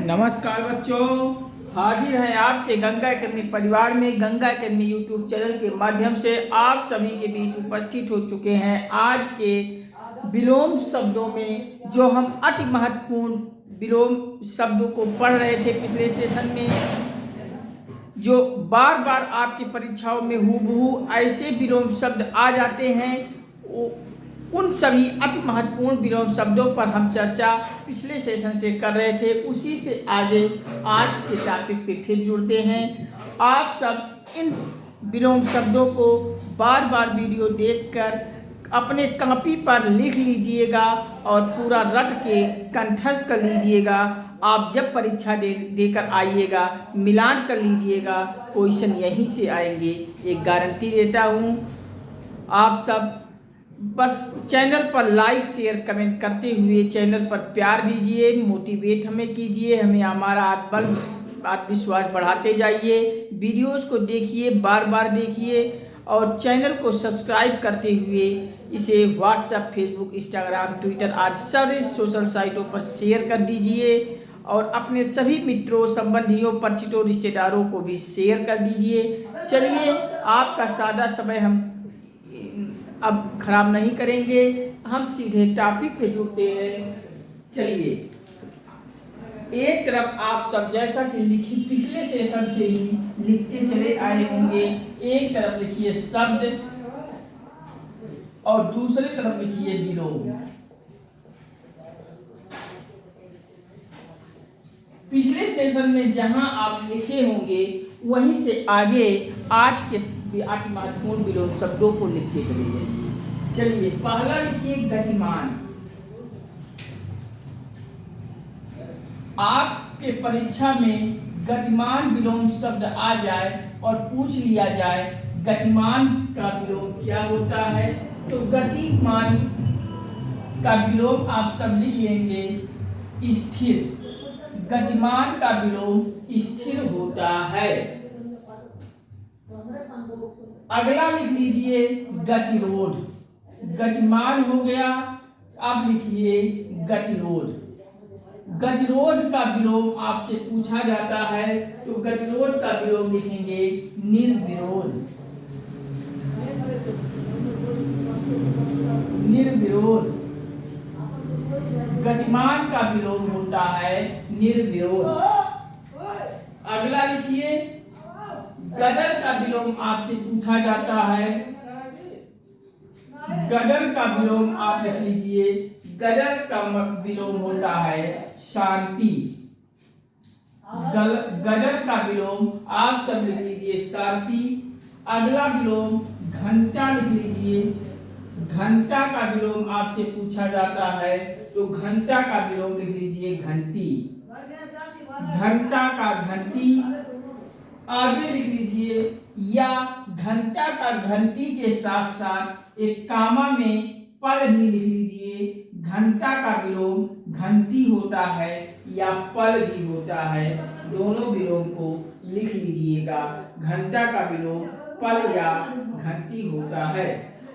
नमस्कार बच्चों, हाजिर हैं आपके गंगा अकेडमी परिवार में। गंगा अकेडमी यूट्यूब चैनल के माध्यम से आप सभी के बीच उपस्थित हो चुके हैं। आज के विलोम शब्दों में जो हम अति महत्वपूर्ण विलोम शब्दों को पढ़ रहे थे पिछले सेशन में, जो बार बार आपकी परीक्षाओं में हूबहू ऐसे विलोम शब्द आ जाते हैं, उन सभी अति महत्वपूर्ण विलोम शब्दों पर हम चर्चा पिछले सेशन से कर रहे थे। उसी से आगे आज के टॉपिक पे फिर जुड़ते हैं। आप सब इन विलोम शब्दों को बार बार वीडियो देखकर अपने कॉपी पर लिख लीजिएगा और पूरा रट के कंठस्थ कर लीजिएगा। आप जब परीक्षा देकर आइएगा, मिलान कर लीजिएगा, क्वेश्चन यहीं से आएंगे, एक गारंटी देता हूँ। आप सब बस चैनल पर लाइक शेयर कमेंट करते हुए चैनल पर प्यार दीजिए, मोटिवेट हमें कीजिए, हमें हमारा आत्मविश्वास बढ़ाते जाइए। वीडियोस को देखिए, बार बार देखिए और चैनल को सब्सक्राइब करते हुए इसे व्हाट्सएप, फेसबुक, इंस्टाग्राम, ट्विटर आदि सारे सोशल साइटों पर शेयर कर दीजिए और अपने सभी मित्रों, संबंधियों, परिचितों, रिश्तेदारों को भी शेयर कर दीजिए। चलिए, आपका सादा समय हम अब खराब नहीं करेंगे, हम सीधे टॉपिक पे जुड़ते हैं। चलिए, एक तरफ आप सब जैसा कि लिखी पिछले सेशन से ही लिखते चले आए होंगे, एक तरफ लिखिए शब्द और दूसरी तरफ लिखिए विलोम। पिछले सेशन में जहां आप लिखे होंगे वहीं से आगे आज के अति महत्वपूर्ण विलोम शब्दों को लिखते चलिए। चलिए, पहला लिखिए गतिमान। आपके परीक्षा में गतिमान विलोम शब्द आ जाए और पूछ लिया जाए गतिमान का विलोम क्या होता है, तो गतिमान का विलोम आप सब लिख लेंगे स्थिर। गतिमान का विलोम स्थिर होता है। अगला लिख लीजिए गतिरोध। गतिमान हो गया, अब लिखिए गतिरोध। गतिरोध का विलोम आपसे पूछा जाता है, तो गतिरोध का विलोम लिखेंगे निर्विरोध। निर्विरोध। गतिमान का विलोम होता है निर्विरोध। अगला लिखिए गदर का विलोम आपसे पूछा जाता है। गदर का विलोम आप लिख लीजिए, गदर का विलोम होता है शांति। गदर का विलोम आप सब लिख लीजिए शांति। अगला विलोम घंटा लिख लीजिए। घंटा का विलोम आपसे पूछा जाता है, तो घंटा का विलोम लिख लीजिए घंटी। घंटा का घंटी। आगे लिख लीजिए या घंटा का घंटी के साथ साथ एक कामा में पल भी लिख लीजिए। घंटा का विलोम घंटी होता है या पल भी होता है, दोनों विलोम को लिख लीजिएगा। घंटा का विलोम पल या घंटी होता है।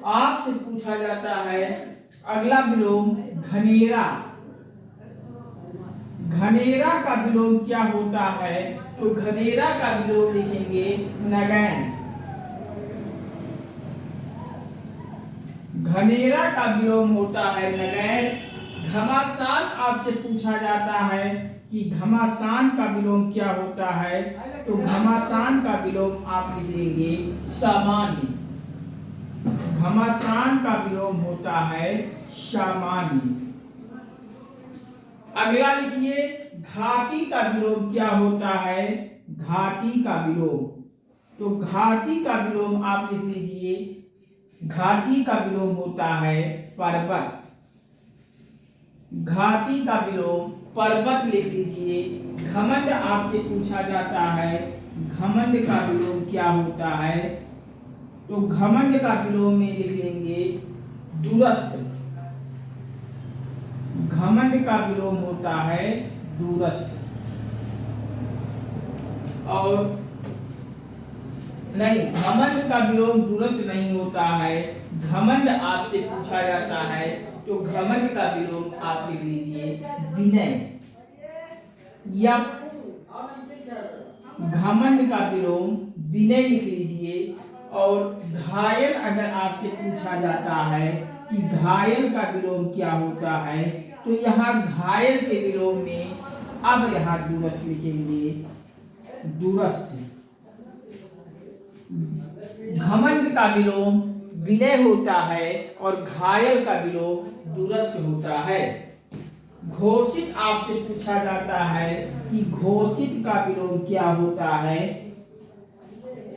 आपसे पूछा जाता है अगला विलोम घनेरा। घनेरा का विलोम क्या होता है, तो घनेरा का विलोम लिखेंगे नगैन। घनेरा का विलोम होता है नगैन। घमासान आपसे पूछा जाता है कि घमासान का विलोम क्या होता है, तो घमासान का विलोम आप लिखेंगे सामान्य। घमासान का विलोम होता है सामान्य। अगला लिखिए घाटी का विलोम क्या होता है। घाटी का विलोम, तो घाटी का विलोम आप लिख लीजिए, घाटी का विलोम होता है पर्वत। घाटी का विलोम पर्वत लिख लीजिए। घमंड आपसे पूछा जाता है, घमंड का विलोम क्या होता है, तो घमंड का विलोम में लिख लेंगे दूरस्थ। घमंड का विलोम होता है दूरस्थ। और नहीं, घमंड का विलोम दूरस्थ नहीं होता है। घमंड आपसे पूछा जाता है, तो घमंड का विलोम आप लिख लीजिए विनय। या घमंड का विलोम विनय लिख लीजिए। और घायल अगर आपसे पूछा जाता है कि घायल का विलोम क्या होता है, तो यहाँ घायल के विलोम में अब यहाँ दूरस्थ लिखेंगे, दूरस्थ। घमंड का विलोम विनय होता है और घायल का विलोम दूरस्थ होता है। घोषित आपसे पूछा जाता है कि घोषित का विलोम क्या होता है,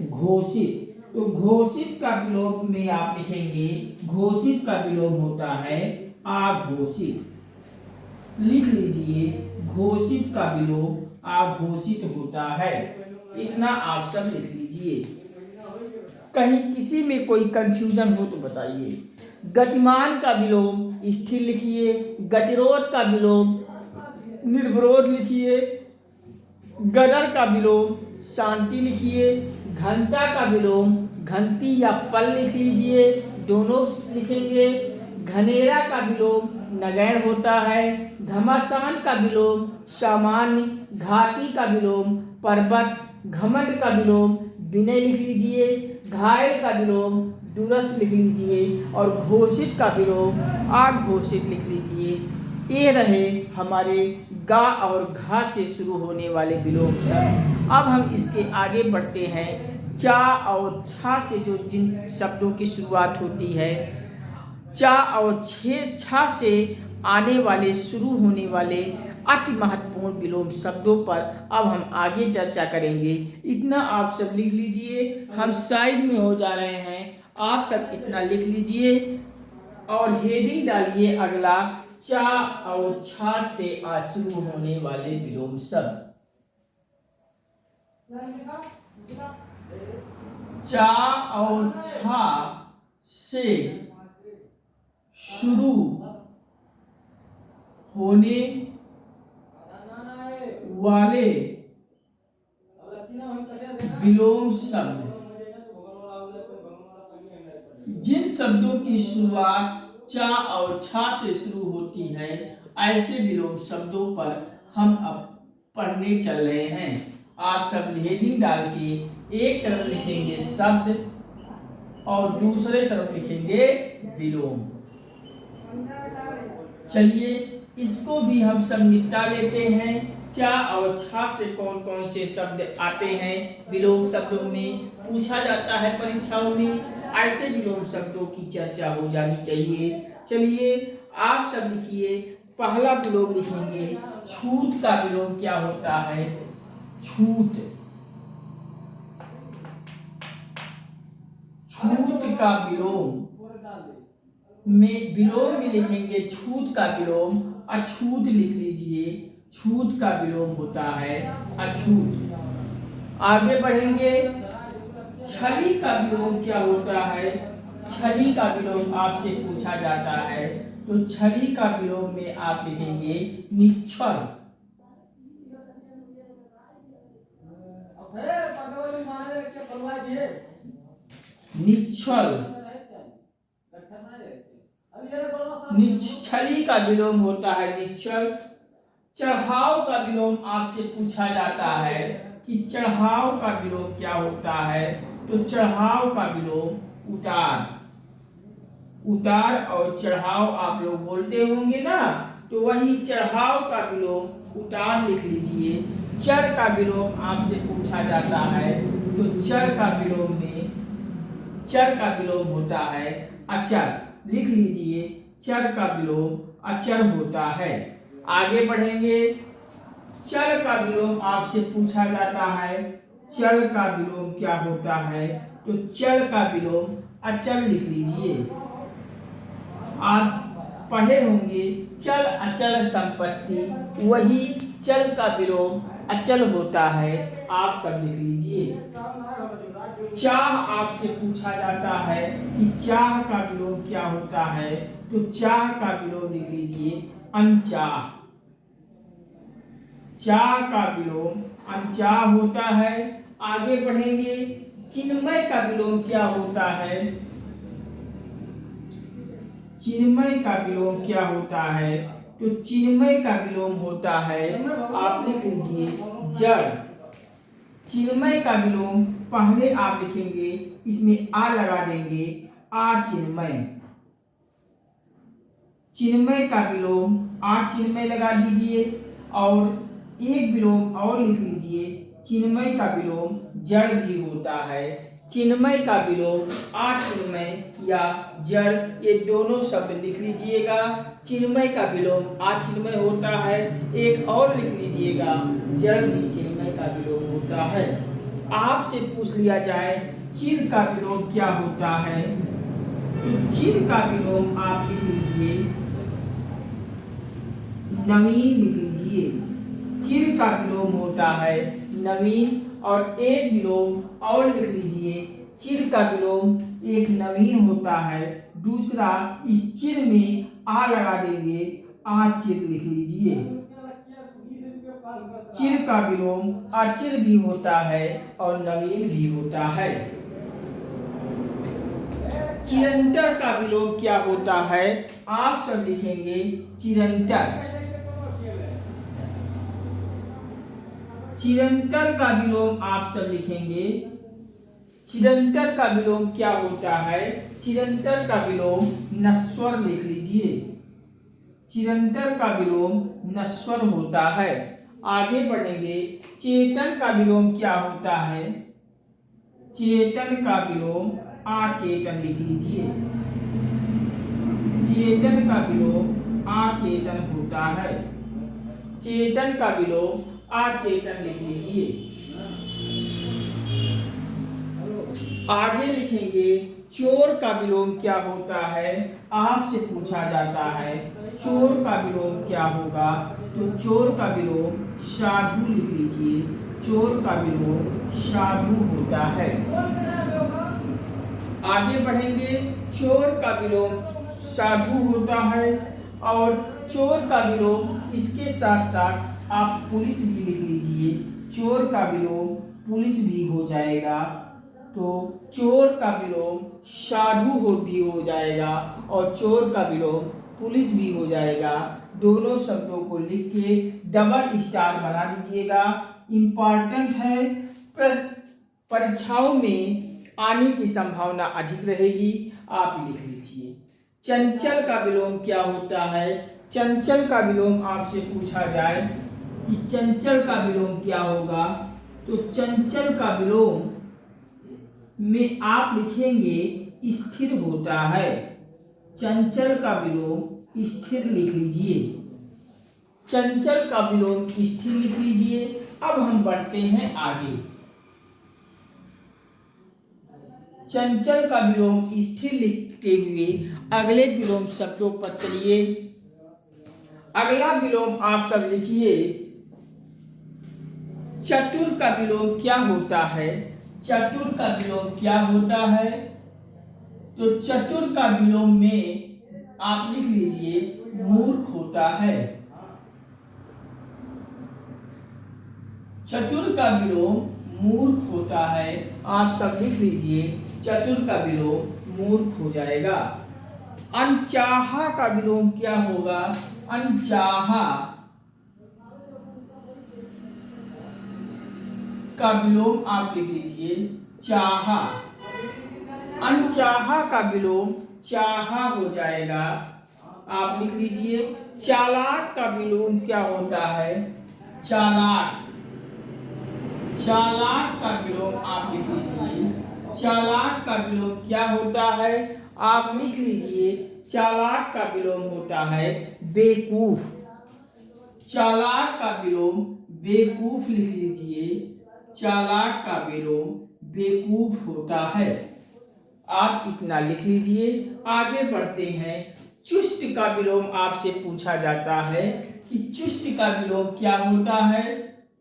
घोषित। तो घोषित का विलोम में आप लिखेंगे, घोषित का विलोम होता है आघोषित। लिख लीजिए, घोषित का विलोम आघोषित होता है। इतना आप सब लिख लीजिए। कहीं किसी में कोई कंफ्यूजन हो तो बताइए। गतिमान का विलोम स्थिर लिखिए, गतिरोध का विलोम निर्विरोध लिखिए, गदर का विलोम शांति लिखिए, घनता का विलोम घंटी या पल लिख लीजिए, दोनों लिखेंगे। घनेरा का विलोम नगैण होता है। घमासान का विलोम सामान्य, घाटी का विलोम पर्वत, घमंड का विलोम विनय लिख लीजिए, घायल का विलोम दूरस्थ लिख लीजिए और घोषित का विलोम आघोषित लिख लीजिए। ये रहे हमारे गा और घा से शुरू होने वाले विलोम शब्द। अब हम इसके आगे बढ़ते हैं। चा और छा से जो जिन शब्दों की शुरुआत होती है, चा और छा से आने वाले शुरू होने वाले अति महत्वपूर्ण विलोम शब्दों पर अब हम आगे चर्चा करेंगे। इतना आप सब लिख लीजिए, हम साइड में हो जा रहे हैं, आप सब इतना लिख लीजिए और हेडिंग डालिए अगला, चा और छा से शुरू होने वाले विलोम शब्द। चा और छा से शुरू होने वाले विलोम शब्द, जिन शब्दों की शुरुआत चा और छा से शुरू होती है, ऐसे विलोम शब्दों पर हम अब पढ़ने चल रहे हैं। आप सब हेडिंग डाल के एक तरफ लिखेंगे शब्द और दूसरे तरफ लिखेंगे विलोम। चलिए इसको भी हम सब निपटा लेते हैं। चा और छा से कौन कौन से शब्द आते हैं विलोम शब्दों में, पूछा जाता है परीक्षाओं में, ऐसे विलोम शब्दों की चर्चा हो जानी चाहिए। चलिए आप सब लिखिए, पहला विलोम लिखेंगे छूत का विलोम क्या होता है, छूत। छूत का विलोम में लिखेंगे छूत का विलोम अछूत लिख लीजिए। छूत का विलोम होता है अछूत। आगे बढ़ेंगे, छली का विलोम क्या होता है, छली का विलोम आपसे पूछा जाता है, तो छली का विलोम में आप लिखेंगे निश्चल। निश्चल, छली का विलोम होता है निश्चल। चढ़ाव का विलोम आपसे पूछा जाता है कि चढ़ाव का विलोम क्या होता है, तो चढ़ाव का विलोम उतार। उतार और चढ़ाव आप लोग बोलते होंगे ना, तो वही चढ़ाव का विलोम उतार लिख लीजिए। चढ़ का विलोम आपसे पूछा जाता है, तो चढ़ का विलोम में चढ़ का विलोम होता है अचर। लिख लीजिए, चढ़ का विलोम अचर होता है। आगे बढ़ेंगे, चल का विलोम आपसे पूछा जाता है, चल का विलोम क्या होता है, तो चल का विलोम अचल लिख लीजिए। आप पढ़े होंगे चल अचल संपत्ति, वही चल का विलोम अचल होता है, आप सब लिख लीजिए। चाह आपसे पूछा जाता है कि चाह का विलोम क्या होता है, तो चाह का विलोम लिख लीजिए अनचाह। चाह का विलोम अनचाह होता है। आगे बढ़ेंगे, चिन्मय का विलोम क्या होता है, चिन्मय का विलोम क्या होता है, तो चिन्मय का विलोम होता है, आप लिख लीजिए जड़। चिन्मय का विलोम पहले आप लिखेंगे, इसमें आ लगा देंगे, आ चिन्मय। चिन्मय का विलोम आ चिन्मय लगा दीजिए और एक विलोम और लिख लीजिए, चिन्मय का विलोम जड़ भी होता है। चिन्मय का विलोम आ चिन्मय या जड़, ये दोनों शब्द लिख लीजिएगा। चिन्मय का विलोम आ चिन्मय होता है, एक और लिख लीजिएगा, जड़ भी चिन्मय का विलोम होता है। आपसे पूछ लिया जाए चिर का विलोम क्या होता है, तो चिर का विलोम आप लिख लीजिए नवीन, लिख लीजिए। चिर का विलोम होता है नवीन, और एक विलोम और लिख लीजिए, चिर का विलोम एक नवीन होता है, दूसरा इस चिर में आ लगा देंगे, आ चिर लिख लीजिए। चिर का विलोम अचिर भी होता है और नवीन भी होता है। चिरंतर का विलोम क्या होता है, आप सब लिखेंगे चिरंतर। चिरंतर का विलोम आप सब लिखेंगे, चिरंतर का विलोम क्या होता है, चिरंतर का विलोम नश्वर लिख लीजिए। चिरंतर का विलोम नश्वर होता है। आगे बढ़ेंगे, चेतन का विलोम क्या होता है, चेतन का विलोम अचेतन लिख लीजिए। चेतन का विलोम अचेतन होता है। चेतन का विलोम अचेतन लिख लीजिए। आगे लिखेंगे, चोर का विलोम क्या होता है, आपसे पूछा जाता है चोर का विलोम क्या होगा, तो चोर का विलोम साधु लिख लीजिए। चोर का विलोम साधु होता है। आगे बढ़ेंगे, चोर का विलोम साधु होता है, और चोर का विलोम इसके साथ साथ आप पुलिस भी लिख लीजिए। चोर का विलोम पुलिस भी हो जाएगा, तो चोर का विलोम साधु भी हो जाएगा और चोर का विलोम पुलिस भी हो जाएगा। दोनों शब्दों को लिख के डबल स्टार बना दीजिएगा, इम्पॉर्टेंट है, परीक्षाओं में आने की संभावना अधिक रहेगी, आप लिख लीजिए। चंचल का विलोम क्या होता है, चंचल का विलोम आपसे पूछा जाए कि चंचल का विलोम क्या होगा, तो चंचल का विलोम में आप लिखेंगे स्थिर होता है। चंचल का विलोम स्थिर लिख लीजिए। चंचल का विलोम स्थिर लिख लीजिए। अब हम बढ़ते हैं आगे। चंचल का विलोम स्थिर लिखते हुए अगले विलोम शब्दों पर चलिए। अगला विलोम आप सब लिखिए, चतुर का विलोम क्या होता है, चतुर का विलोम क्या होता है, तो चतुर का विलोम में आप लिख लीजिए मूर्ख होता है। चतुर का विलोम मूर्ख होता है, आप सब लिख लीजिए, चतुर का विलोम मूर्ख हो जाएगा। अनचाहा का विलोम क्या होगा, अनचाहा का विलोम आप लिख लीजिए चाहा। अनचाहा का विलोम चाहा हो जाएगा, आप लिख लीजिए। चालाक का विलोम क्या होता है, चालाक। चालाक का विलोम आप लिख लीजिए। चालाक का विलोम क्या होता है, आप लिख लीजिए। चालाक का विलोम होता है बेवकूफ। चालाक का विलोम बेवकूफ लिख लीजिए। चालाक का विलोम बेवकूफ होता है, आप इतना लिख लीजिए। आगे बढ़ते हैं, चुस्त का विलोम आपसे पूछा जाता है कि चुस्त का विलोम क्या होता है,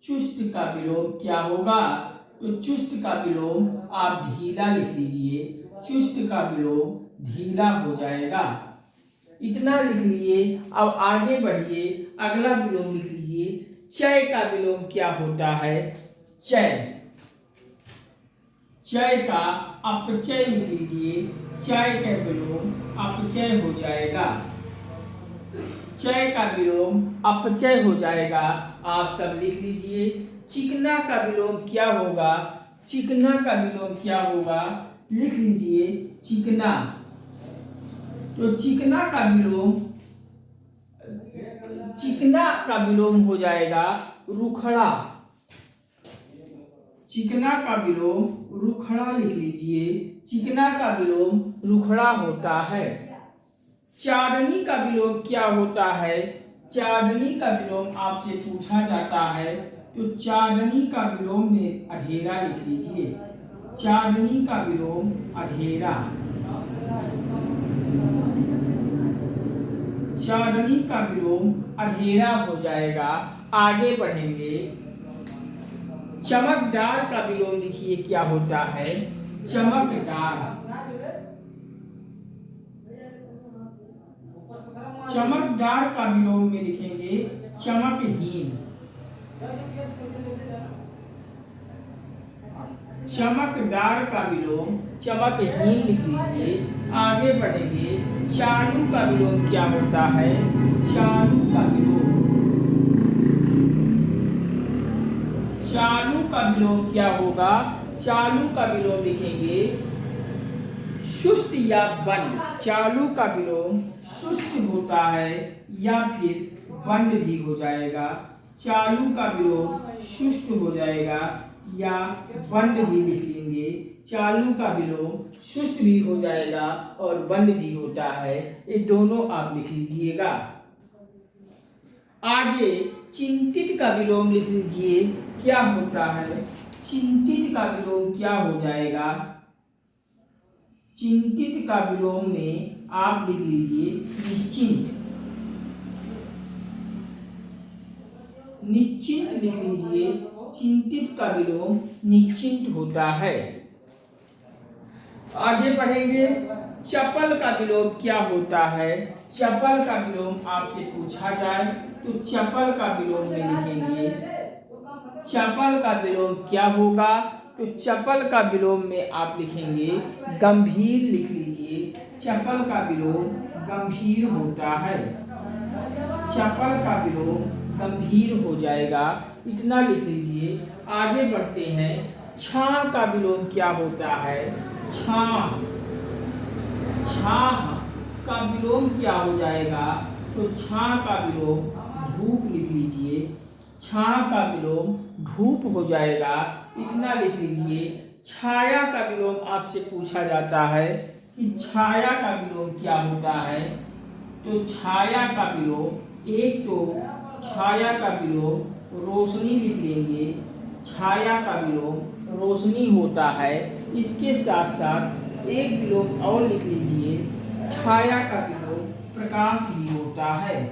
चुस्त का विलोम क्या होगा, तो चुस्त का विलोम आप ढीला लिख लीजिए। चुस्त का विलोम ढीला हो जाएगा, इतना लिख लिए। अब आगे बढ़िए, अगला विलोम लिख लीजिए। चय का विलोम क्या होता है, चय। चय का अपचय लिख लीजिए। चय का विलोम अपचय हो जाएगा। चय का विलोम अपचय हो जाएगा। आप सब लिख लीजिए। चिकना का विलोम क्या होगा? चिकना का विलोम क्या होगा? लिख लीजिए चिकना। तो चिकना का विलोम हो जाएगा रुखड़ा। चिकना का विलोम रुखड़ा लिख लीजिए। चिकना का विलोम रुखड़ा होता है। चांदनी का विलोम क्या होता है? चांदनी का विलोम आपसे पूछा जाता है, तो चांदनी का विलोम में अधेरा लिख लीजिए। चांदनी का विलोम अधेरा। चांदनी का विलोम अधेरा हो जाएगा। आगे बढ़ेंगे। चमकदार का विलोम लिखिए क्या होता है? चमकदार। चमकदार का विलोम में लिखेंगे चमकहीन। चमकदार का विलोम चमकहीन लिख लीजिए। आगे बढ़ेंगे। चालू का विलोम क्या होता है? चालू का विलोम। चालू का विलोम क्या होगा? चालू का विलोम लिखेंगे सुस्त या बंद। चालू का विलोम सुस्त होता है या फिर बंद भी हो जाएगा। चालू का विलोम सुस्त हो जाएगा या बंद भी लिख लेंगे। चालू का विलोम सुस्त भी हो जाएगा और बंद भी होता है। ये दोनों आप लिख लीजिएगा। आगे चिंतित का विलोम लिख लीजिए क्या होता है? चिंतित का विलोम क्या हो जाएगा? चिंतित का विलोम में आप लिख लीजिए निश्चिंत। निश्चिंत लिख लीजिए। चिंतित का विलोम निश्चिंत होता है। आगे बढ़ेंगे। चपल का विलोम क्या होता है? चपल का विलोम आपसे पूछा जाए तो चपल का विलोम में लिखेंगे। चपल का विलोम क्या होगा? तो चपल का विलोम में आप लिखेंगे गंभीर लिख लीजिए। चपल का विलोम गंभीर होता है। चपल का विलोम गंभीर हो जाएगा। इतना लिख लीजिए। आगे बढ़ते हैं। छां का विलोम क्या होता है? छां। छां का विलोम क्या हो जाएगा? तो छां का विलोम धूप लिख लीजिए। छां का विलोम धूप हो जाएगा। इतना लिख लीजिए। छाया का विलोम आपसे पूछा जाता है कि छाया का विलोम क्या होता है? तो छाया का विलोम एक तो छाया का विलोम रोशनी लिख लेंगे। छाया का विलोम रोशनी होता है। इसके साथ साथ एक विलोम और लिख लीजिए। छाया का विलोम प्रकाश भी होता है।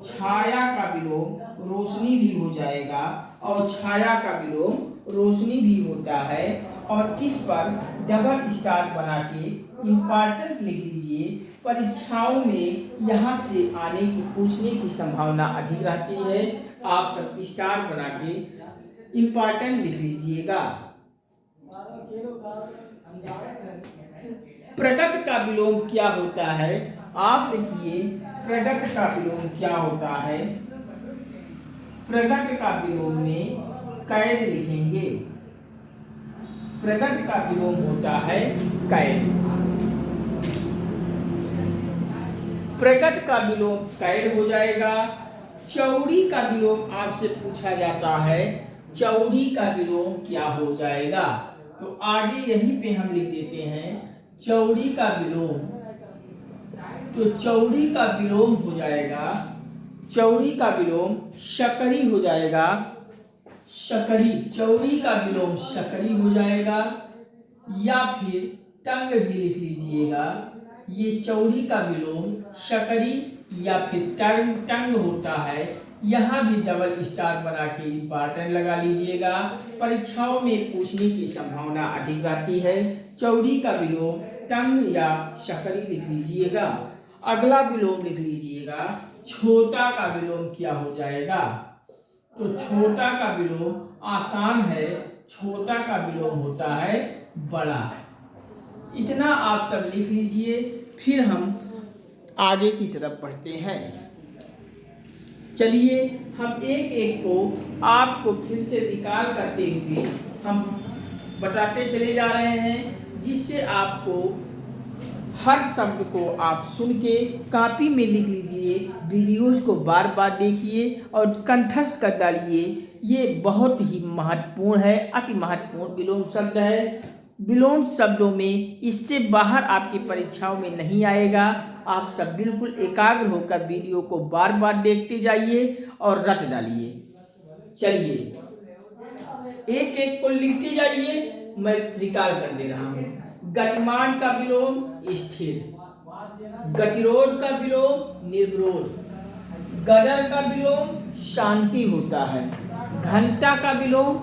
छाया का विलोम रोशनी भी हो जाएगा और छाया का विलोम रोशनी भी होता है। और इस पर डबल स्टार बना के इम्पॉर्टेंट लिख लीजिए। परीक्षाओं में यहाँ से आने की पूछने की संभावना अधिक रहती है। आप सब स्टार बना के इम्पॉर्टेंट लिख लीजिएगा। प्रगत का विलोम क्या होता है? आप लिखिए प्रगत का विलोम क्या होता है? प्रगत का विलोम में कैद लिखेंगे। प्रगत का विलोम होता है कैद। प्रगत का विलोम कैद हो जाएगा। चौड़ी का विलोम आपसे पूछा जाता है। चौड़ी का विलोम क्या हो जाएगा? तो आगे यहीं पे हम लिख देते हैं चौड़ी का विलोम। तो चौड़ी का विलोम हो जाएगा। चौड़ी का विलोम शकरी हो जाएगा। शकरी। चौड़ी का विलोम शकरी हो जाएगा या फिर टंग भी लिख लीजिएगा। ये चौड़ी का विलोम शकरी या फिर टंग होता है। यहाँ भी डबल स्टार बना के इम्पॉर्टेंट लगा लीजिएगा। परीक्षाओं में पूछने की संभावना अधिक रहती है। चौड़ी का विलोम टंग या शकरी लिख लीजिएगा। अगला विलोम लिख लीजिएगा छोटा का विलोम क्या हो जाएगा? तो छोटा का विलोम आसान है। छोटा का विलोम होता है बड़ा। इतना आप सब लिख लीजिए। फिर हम आगे की तरफ बढ़ते हैं। चलिए हम एक एक को आपको फिर से रिकॉल करते हुए हम बताते चले जा रहे हैं, जिससे आपको हर शब्द को आप सुन के कॉपी में लिख लीजिए, वीडियोस को बार बार देखिए और कंठस्थ कर डालिए। ये बहुत ही महत्वपूर्ण है, अति महत्वपूर्ण विलोम शब्द है। विलोम शब्दों में इससे बाहर आपकी परीक्षाओं में नहीं आएगा। आप सब बिल्कुल एकाग्र होकर वीडियो को बार बार देखते जाइए और रट डालिए। चलिए एक एक को लिखते जाइए, मैं रिकॉल कर दे रहा हूँ। गतिमान का विलोम स्थिर, गतिरोध का विलोम निर्विरोध, गदर का विलोम शांति होता है, घंटा का विलोम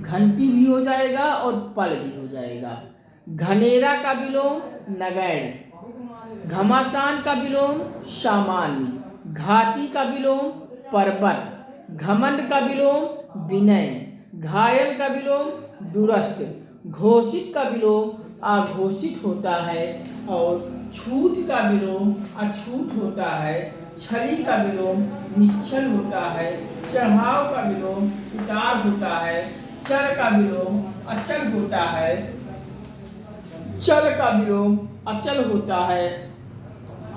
घंटी भी हो जाएगा और पल भी हो जाएगा, घनेरा का विलोम नगैर, घमासान का विलोम सामान्य, घाती का विलोम पर्वत, घमंड का विलोम विनय, घायल का विलोम दुरस्त, घोषित का विलोम अघोषित होता है और छूत का विलोम अछूत होता है, छली का विलोम निश्चल होता है, चढ़ाव का विलोम उतार होता है, चल का विलोम अचल होता है, चल का विलोम अचल होता है,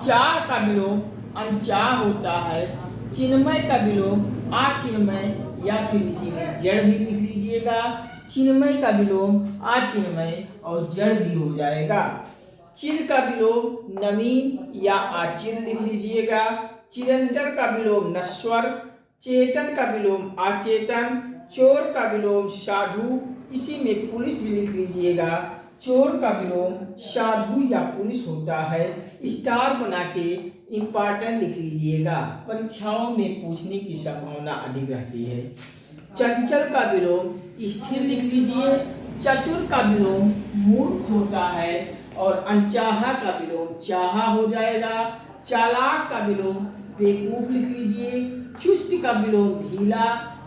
चाह का विलोम अनचाह होता है, चिन्मय का विलोम अचिन्मय या फिर इसी में जड़ भी लिख लीजिएगा। चिन्मय का विलोम अचिन्मय और जड़ भी हो जाएगा। चिर का विलोम नवीन या अचिर लिख लीजिएगा। चिरंतर का विलोम नश्वर, चेतन का विलोम अचेतन, चोर का विलोम साधु, इसी में पुलिस भी लिख लीजिएगा। चोर का विलोम साधु या पुलिस होता है। स्टार बना के इम्पॉर्टेंट लिख लीजिएगा, परीक्षाओं में पूछने की संभावना अधिक रहती है। चंचल का विलोम स्थिर लिख लीजिए। चतुर का विलोम मूर्ख होता है और अनचाहा का विलोम चाहा हो जाएगा। चालाक का विलोम बेवकूफ लिख लीजिए। चुस्त का विलोम ढीला,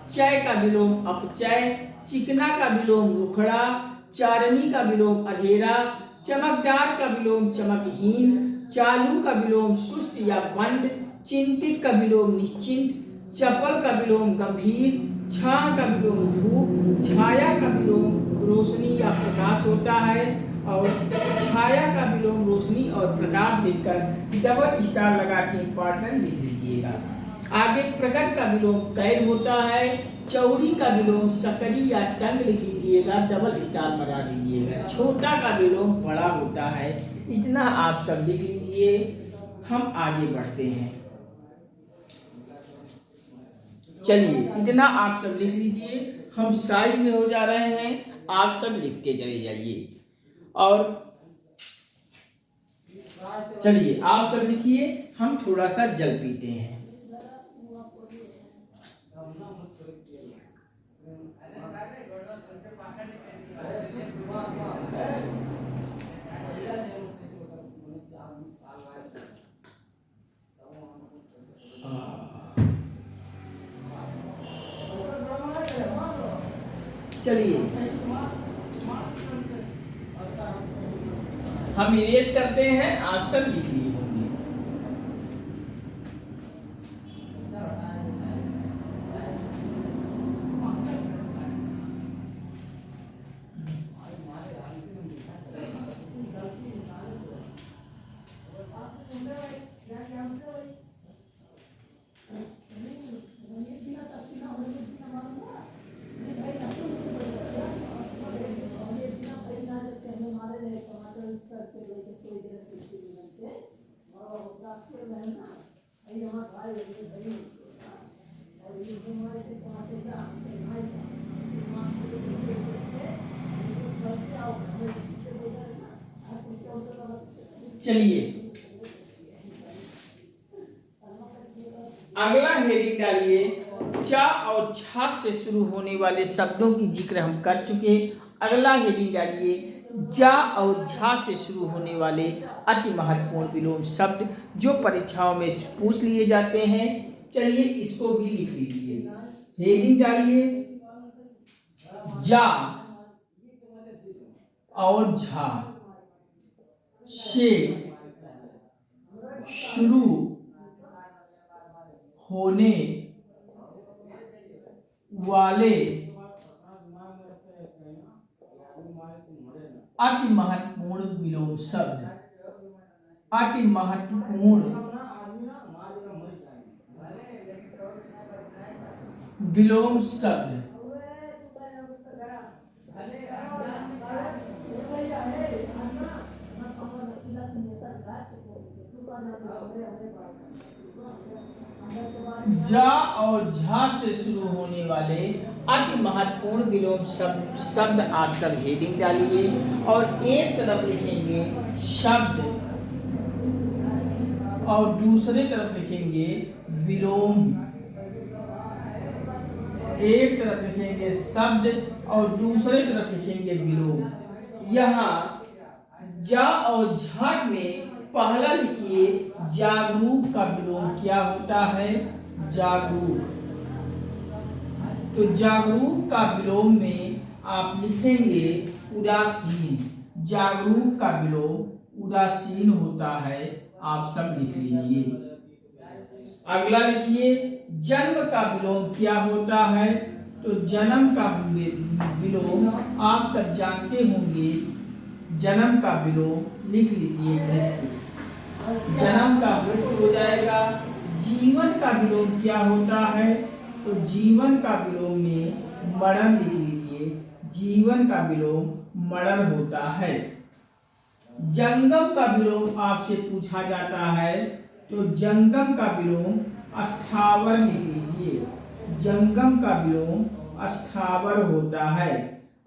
चय का विलोम अपचय, चिकना का विलोम रुखड़ा, चारनी का विलोम अधेरा, चमकदार का विलोम चमकहीन, चालू का विलोम सुस्त या बंद, चिंतित का विलोम निश्चिंत, चपल का विलोम गंभीर, छाह का विलोम धूप, छाया का विलोम रोशनी या प्रकाश होता है और छाया का विलोम रोशनी और प्रकाश लिखकर डबल स्टार लगा के इम्पॉर्टेंट लिख लीजिएगा। आगे प्रकट का विलोम कैद होता है। चौड़ी का विलोम सकरी या टंग लिख लीजिएगा, डबल स्टार लगा दीजिएगा। छोटा का विलोम बड़ा होता है। इतना आप सब लिख लीजिए, हम आगे बढ़ते हैं। चलिए इतना आप सब लिख लीजिए, हम साइड में हो जा रहे हैं, आप सब लिखते चले जाइए। और चलिए आप सब लिखिए, हम थोड़ा सा जल पीते हैं। चलिए हम इरेज करते हैं, आप सब लिख लिए होंगे। चलिए अगला हेडिंग डालिए, चा और छा से शुरू होने वाले शब्दों की जिक्र हम कर चुके। अगला हेडिंग डालिए, जा और झा से शुरू होने वाले अति महत्वपूर्ण विलोम शब्द जो परीक्षाओं में पूछ लिए जाते हैं। चलिए इसको भी लिख लीजिए। हेडिंग डालिए, जा और झा से शुरू होने वाले अति महत्वपूर्ण विलोम शब्द, अति महत्वपूर्ण विलोम शब्द। जा और झा से शुरू होने वाले अति महत्वपूर्ण विलोम शब्द आप सब हेडिंग डालिए और एक तरफ लिखेंगे शब्द और दूसरे तरफ लिखेंगे विलोम। एक तरफ लिखेंगे शब्द और दूसरे तरफ लिखेंगे विलोम। यहाँ जा और झा में पहला लिखिए जागरूक का विलोम क्या होता है, जागरूक। तो जागरूक का विलोम में आप लिखेंगे उदासीन। जागरूक का विलोम उदासीन होता है, आप सब लिख लीजिए। अगला लिखिए जन्म का विलोम क्या होता है। तो जन्म का विलोम आप सब जानते होंगे, जन्म का विलोम लिख लीजिए मृत्यु। जन्म का मृत्यु हो जाएगा। जीवन का विलोम क्या होता है। तो जीवन का विलोम में मरण लिख लीजिए। जीवन का विलोम मरण होता है। जंगम का विलोम आपसे पूछा जाता है। तो जंगम का विलोम अस्थावर लिख लीजिए। जंगम का विलोम अस्थावर होता है।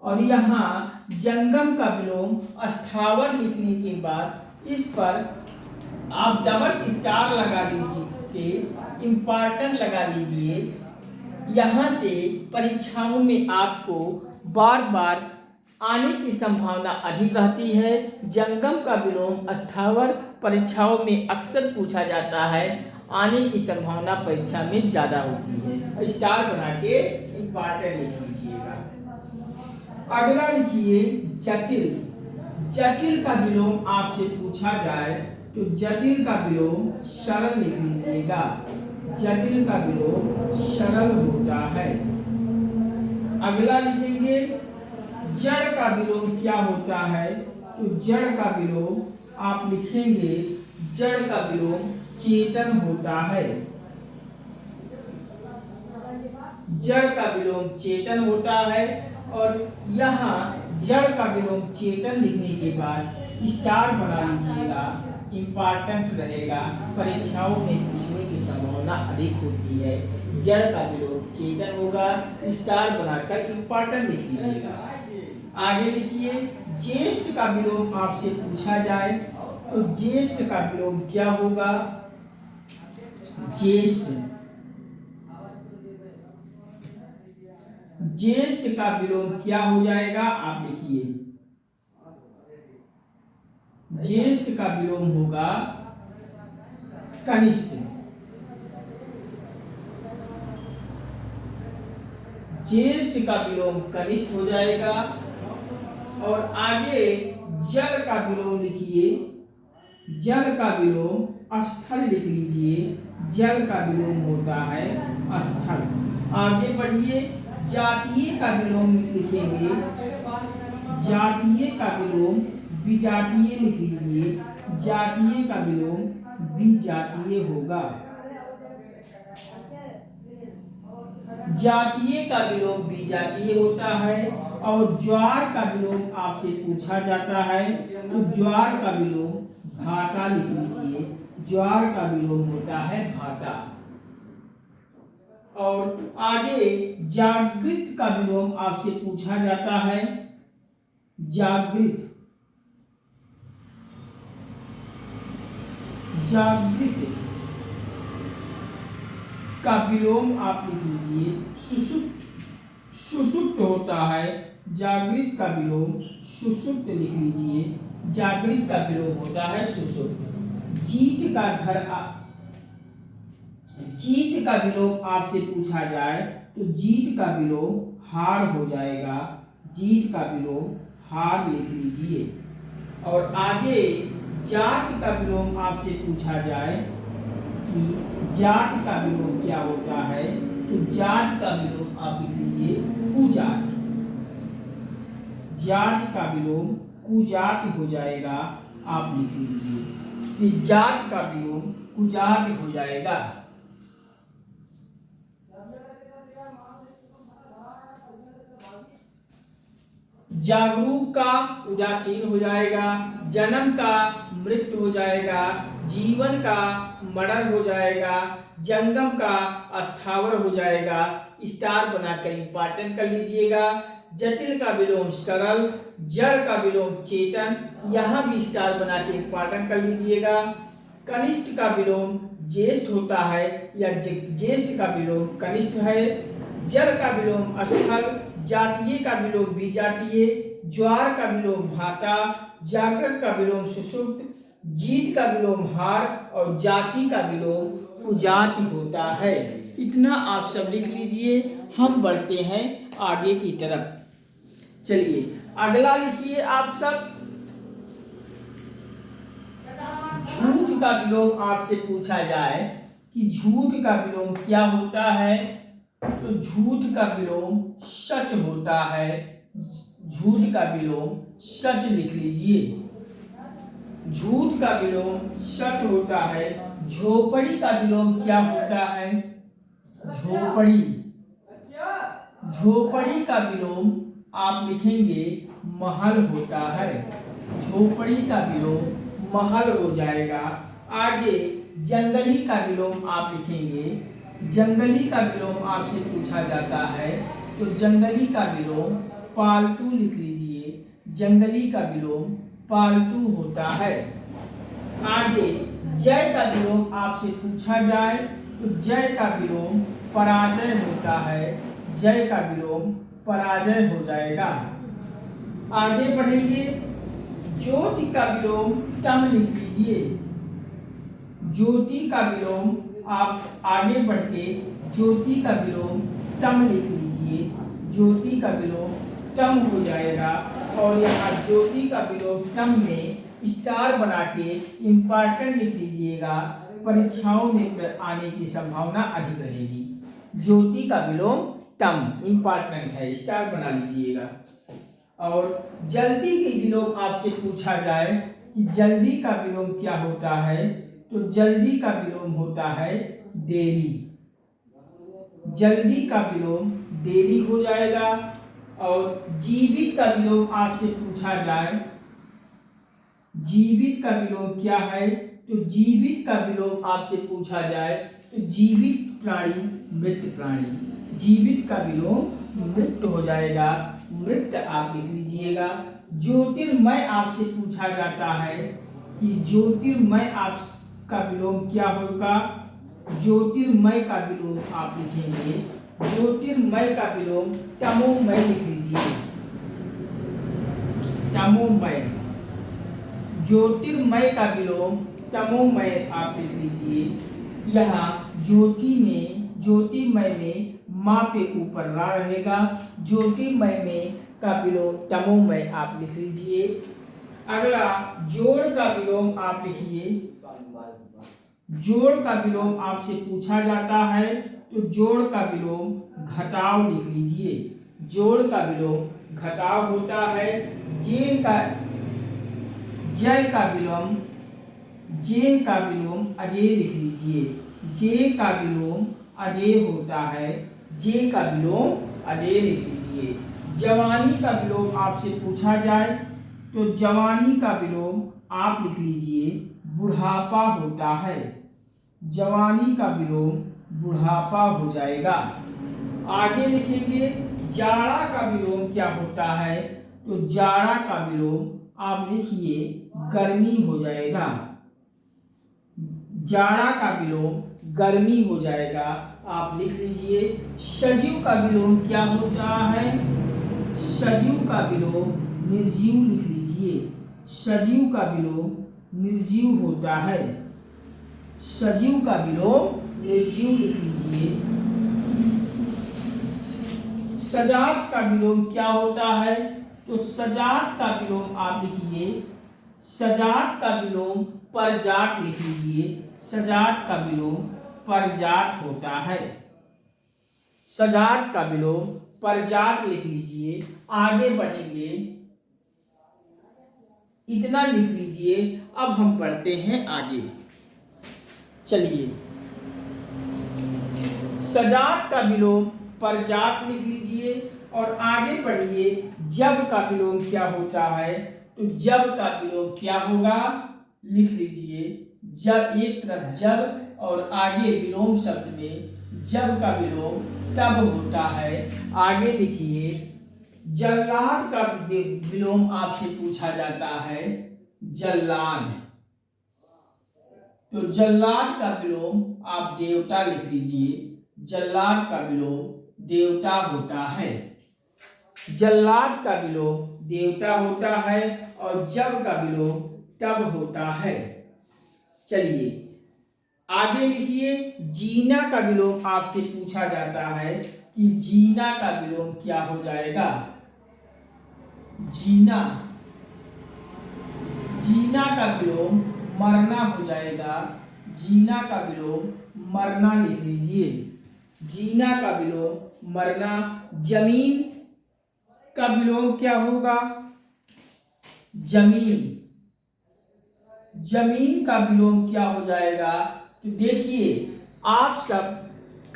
और यहाँ जंगम का विलोम अस्थावर लिखने के बाद इस पर आप डबल स्टार लगा लीजिए, इम्पॉर्टेंट लगा लीजिए। यहाँ से परीक्षाओं में आपको बार बार आने की संभावना अधिक रहती है। जंगम का विलोम अस्थावर परीक्षाओं में अक्सर पूछा जाता है, आने की संभावना परीक्षा में ज़्यादा होती है। स्टार बना के इम्पॉर्टेंट लिख लीजिएगा। अगला लिखिए जटिल। जटिल का विलोम आपसे पूछा जाए तो जटिल का विलोम सरल लिख लीजिएगा। जटिल का विलोम सरल होता है। अगला लिखेंगे जड़ का विलोम क्या होता है। तो जड़ का विलोम आप लिखेंगे, जड़ का विलोम चेतन होता है। जड़ का विलोम चेतन होता है। और यहाँ जड़ का विलोम चेतन लिखने के बाद स्टार बना लीजिएगा, इम्पॉर्टेंट रहेगा, परीक्षाओं में पूछने की संभावना अधिक होती है। जड़ का विलोम चेतन होगा, स्टार बनाकर इम्पॉर्टेंट लिख लीजिएगा। आगे लिखिए ज्येष्ठ का विलोम आपसे पूछा जाए तो ज्येष्ठ का विलोम क्या होगा। ज्येष्ठ, ज्येष्ठ का विलोम क्या हो जाएगा, आप लिखिए। ज्येष्ठ का विलोम होगा कनिष्ठ। ज्येष्ठ का विलोम कनिष्ठ हो जाएगा। और आगे जल का विलोम लिखिए। जल का विलोम स्थल लिख लीजिए। जल का विलोम होता है स्थल। आगे बढ़िए जातीय का विलोम लिखेंगे। जातीय का विलोम विजातीय लिख लीजिए। जातीय का विलोम विजातीय होगा। जातीय का विलोम विजातीय होता है। और ज्वार का विलोम आपसे पूछा जाता है तो ज्वार का विलोम भाटा लिख लीजिए। ज्वार का विलोम होता है भाटा। और आगे जागृत का विलोम आपसे पूछा जाता है। जागृत, जागृत का विलोम आप लिख लीजिए सुषुप्त। सुषुप्त होता है। जागृत का विलोम सुषुप्त लिख लीजिए। जागृत का विलोम होता है सुषुप्त। जीत का घर, जीत का विलोम आपसे पूछा जाए तो जीत का विलोम हार हो जाएगा। जीत का विलोम हार लिख लीजिए। और आगे जाति का विलोम आपसे पूछा जाए कि जाति का विलोम क्या होता है, तो जाति का विलोम आप लिख लीजिए कुजाति। जाति का विलोम कुजाति हो जाएगा, आप लिख लीजिए कि जाति का विलोम कुजाति हो जाएगा। जागरूक का उदासीन हो जाएगा, जन्म का मृत्यु हो जाएगा, जीवन का मरण हो जाएगा, जंगम का अस्थावर हो जाएगा। स्टार बनाकर इंपॉर्टेंट कर लीजिएगा। जटिल का विलोम सरल, जड़ का विलोम चेतन, यहाँ भी स्टार बना के इंपॉर्टेंट कर लीजिएगा। कनिष्ठ का विलोम ज्येष्ठ होता है या ज्येष्ठ का विलोम कनिष्ठ है। जड़ का विलोम स्थल, जातीय का विलोम विजातीय, ज्वार का विलोम भाटा, जागृत का विलोम सुषुप्त, जीत का विलोम हार और जाति का विलोम कुजाति होता है। इतना आप सब लिख लीजिए। हम बढ़ते हैं आगे की तरफ। चलिए अगला लिखिए आप सब। झूठ का विलोम आपसे पूछा जाए कि झूठ का विलोम क्या होता है, तो झूठ का विलोम सच होता है। झूठ का विलोम सच लिख लीजिए। झूठ का विलोम सच होता है। झोपड़ी का विलोम क्या होता है, झोपड़ी। झोपड़ी का विलोम आप लिखेंगे महल होता है। झोपड़ी का विलोम महल हो जाएगा। आगे जंगली का विलोम आप लिखेंगे। जंगली का विलोम आपसे पूछा जाता है, तो जंगली का विलोम पालतू लिख लीजिए। जंगली का विलोम पालतू होता है। आगे जय का विलोम आपसे पूछा जाए, तो जय का विलोम पराजय होता है। जय का विलोम पराजय हो जाएगा। आगे बढ़ेंगे। ज्योति का विलोम टम लिख लीजिए। ज्योति का विलोम आप आगे बढ़ के ज्योति का विलोम टम लिख लीजिए। ज्योति का विलोम टम हो जाएगा। और यहाँ ज्योति का विलोम टम में स्टार बना के इम्पॉर्टेंट लिख लीजिएगा। परीक्षाओं में आने की संभावना अधिक रहेगी। ज्योति का विलोम टम इम्पॉर्टेंट है, स्टार बना लीजिएगा। और जल्दी के विलोम आपसे पूछा जाए कि जल्दी का विलोम क्या होता है, तो जल्दी का विलोम होता है देरी। जल्दी का विलोम देरी हो जाएगा। और जीवित का विलोम आपसे पूछा जाए, जीवित का विलोम क्या है, तो जीवित का विलोम आपसे पूछा जाए तो जीवित प्राणी मृत प्राणी। जीवित का विलोम मृत हो जाएगा। मृत आप लिख लीजिएगा। ज्योतिर्मय आपसे पूछा जाता है कि ज्योतिर्मय आप का विलोम क्या होगा। ज्योतिर्मय का विलोम आप लिखेंगे। ज्योतिर्मय का विलोम तमोमय लिख लीजिए। तमोमय। ज्योतिर्मय का विलोम तमोमय आप लिख लीजिए। यहाँ ज्योतिर्मय में माँ के ऊपर रा रहेगा। ज्योतिर्मय में का विलोम तमोमय आप लिख लीजिए। अगला जोड़ का विलोम आप लिखिए। जोड़ का विलोम आपसे पूछा जाता है, तो जोड़ का विलोम घटाव लिख लीजिए। जोड़ का विलोम घटाव होता है। जय का विलोम अजय लिख लीजिए। जे का विलोम अजय होता है। जे का विलोम अजय लिख लीजिए। जवानी का विलोम आपसे पूछा जाए, तो जवानी का विलोम आप लिख लीजिए बुढ़ापा होता है। जवानी का विलोम बुढ़ापा हो जाएगा। आगे लिखेंगे जाड़ा का विलोम क्या होता है, तो जाड़ा का विलोम आप लिखिए गर्मी हो जाएगा। जाड़ा का विलोम गर्मी हो जाएगा, आप लिख लीजिए। सजीव का विलोम क्या होता है, सजीव का विलोम निर्जीव लिख लीजिए। सजीव का विलोम निर्जीव होता है। सजीव का विलोम निर्जीव लिख लीजिए। सजात का विलोम क्या होता है, तो सजात का विलोम आप लिखिए सजात का विलोम परजाट लिख लीजिए। सजात का विलोम परजाट होता है। सजात का विलोम परजाट लिख लीजिए। आगे बढ़ेंगे, इतना लिख लीजिए। अब हम पढ़ते हैं आगे। चलिए, सजात का विलोम परजात लिख लीजिए और आगे पढ़िए। जब का विलोम क्या होता है, तो जब का विलोम क्या होगा, लिख लीजिए। जब, एक तरफ जब और आगे विलोम शब्द में जब का विलोम तब होता है। आगे लिखिए। जल्लाद का विलोम आपसे पूछा जाता है। जल्लाद, तो जल्लाद का विलोम आप देवता लिख लीजिए। जल्लाद का विलोम देवता होता है। जल्लाद का विलोम देवता होता है और जब का विलोम तब होता है। चलिए आगे लिखिए। जीना का विलोम आपसे पूछा जाता है कि जीना का विलोम क्या हो जाएगा। जीना, जीना का विलोम मरना हो जाएगा। जीना का विलोम मरना लिख लीजिए। जीना का विलोम मरना। जमीन का विलोम क्या होगा, जमीन। जमीन का विलोम क्या हो जाएगा, तो देखिए आप सब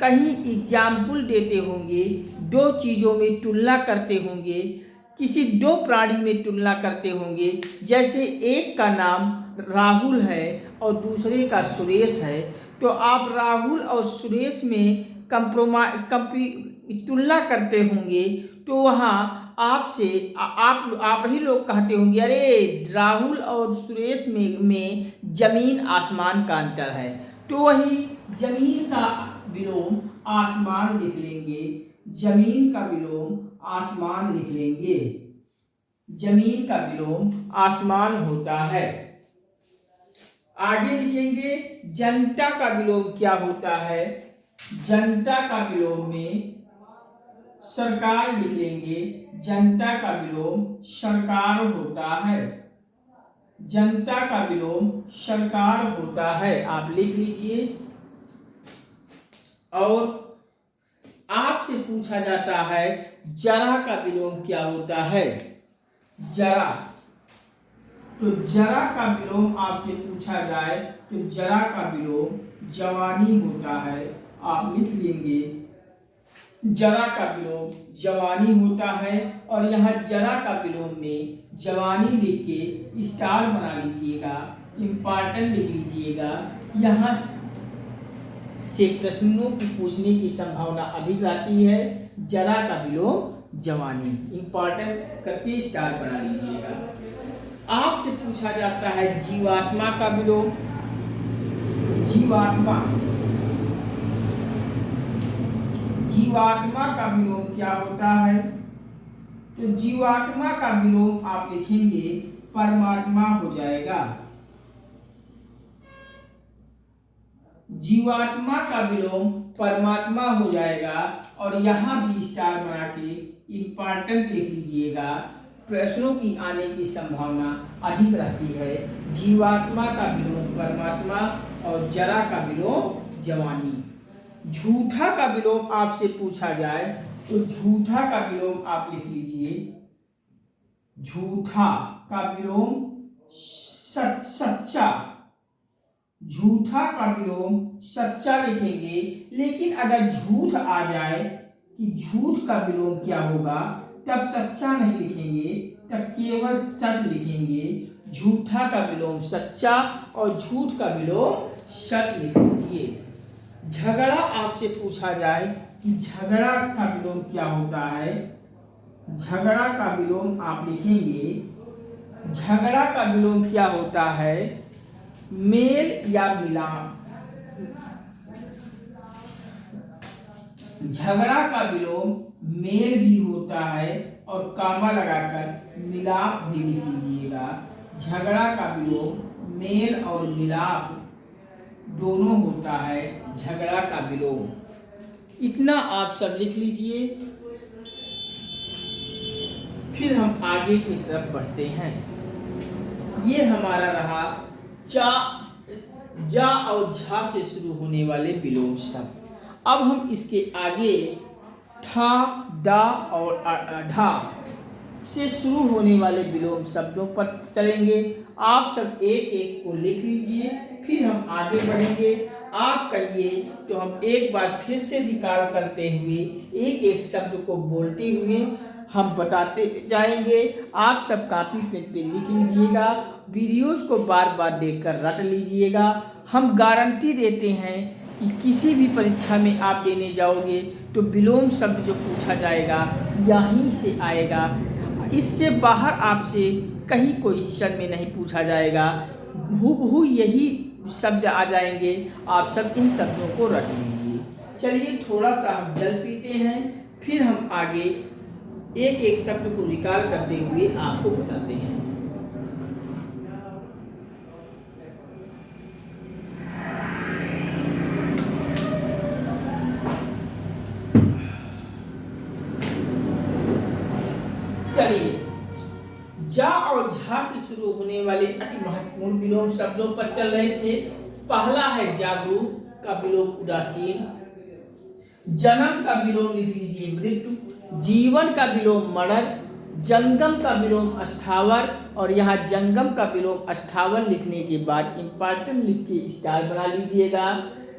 कहीं एग्जाम्पल देते होंगे, दो चीज़ों में तुलना करते होंगे, किसी दो प्राणी में तुलना करते होंगे। जैसे एक का नाम राहुल है और दूसरे का सुरेश है, तो आप राहुल और सुरेश में तुलना करते होंगे, तो वहाँ आपसे आप ही लोग कहते होंगे, अरे राहुल और सुरेश में जमीन आसमान का अंतर है। तो वही जमीन का विलोम आसमान लिख लेंगे। जमीन का विलोम आसमान लिख लेंगे। जमीन का विलोम आसमान होता है। आगे लिखेंगे जनता का विलोम क्या होता है। जनता का विलोम में सरकार लिख लेंगे। जनता का विलोम सरकार होता है। जनता का विलोम सरकार होता है, आप लिख लीजिए। और आपसे पूछा जाता है जरा का विलोम क्या होता है। जरा, तो जरा का विलोम आपसे पूछा जाए तो जरा का विलोम जवानी होता है, आप लिख लेंगे। जरा का विलोम जवानी होता है और यहाँ जरा का विलोम में जवानी लिख के स्टार बना लीजिएगा, इम्पॉर्टेंट लिख लीजिएगा। यहाँ से प्रश्नों की पूछने की संभावना अधिक रहती है। जरा का विलोम जवानी, इम्पॉर्टेंट करके स्टार बना लीजिएगा। आपसे पूछा जाता है जीवात्मा का विलोम। जीवात्मा, जीवात्मा का विलोम क्या होता है, तो जीवात्मा का विलोम आप लिखेंगे परमात्मा हो जाएगा। जीवात्मा का विलोम परमात्मा हो जाएगा और यहाँ भी स्टार बना के इम्पॉर्टेंट लिख लीजिएगा। प्रश्नों की आने की संभावना अधिक रहती है। जीवात्मा का विलोम परमात्मा और जरा का विलोम जवानी। झूठा का विलोम आपसे पूछा जाए तो झूठा का विलोम आप लिख लीजिए। झूठा का विलोम सच्चा। झूठा का विलोम सच्चा लिखेंगे, लेकिन अगर झूठ आ जाए कि झूठ का विलोम क्या होगा, तब सच्चा नहीं लिखेंगे, तब केवल सच लिखेंगे। झूठा का विलोम सच्चा और झूठ का विलोम सच लिख लीजिए। झगड़ा आपसे पूछा जाए कि झगड़ा का विलोम क्या होता है, झगड़ा का विलोम आप लिखेंगे। झगड़ा का विलोम क्या होता है, मेल या मिलाप। झगड़ा का विलोम मेल भी होता है और कामा लगाकर मिलाप भी लिख लीजिएगा। झगड़ा का विलोम मेल और मिलाप दोनों होता है। झगड़ा का विलोम इतना आप सब लिख लीजिए। फिर हम आगे की तरफ बढ़ते हैं। ये हमारा रहा चा, जा और झा से शुरू होने वाले विलोम शब्द। अब हम इसके आगे ठा, डा और ढा से शुरू होने वाले विलोम शब्दों पर चलेंगे। आप सब एक एक को लिख लीजिए, फिर हम आगे बढ़ेंगे। आप कहिए तो हम एक बार फिर से रिकॉल करते हुए एक एक शब्द को बोलते हुए हम बताते जाएंगे। आप सब कॉपी पेन पे लिख लीजिएगा, वीडियोस को बार बार देखकर रट लीजिएगा। हम गारंटी देते हैं कि किसी भी परीक्षा में आप देने जाओगे तो विलोम शब्द जो पूछा जाएगा यहीं से आएगा, इससे बाहर आपसे कहीं कोई क्वेश्चन में नहीं पूछा जाएगा। हूबहू यही शब्द आ जाएंगे, आप सब इन शब्दों को रख लीजिए। चलिए थोड़ा सा हम जल पीते हैं, फिर हम आगे एक एक शब्द को रिकॉल करते हुए आपको बताते हैं। चलिए, जा और झा से शुरू होने वाले अति महत्वपूर्ण विलोम शब्दों पर चल रहे थे। पहला है जागरूक का विलोम उदासीन, जन्म का विलोम लिख लीजिए मृत्यु, जीवन का विलोम मरण, जंगम का विलोम अस्थावर, और यहाँ जंगम का विलोम अस्थावर लिखने के बाद इंपॉर्टेंट लिख के स्टार बना लीजिएगा।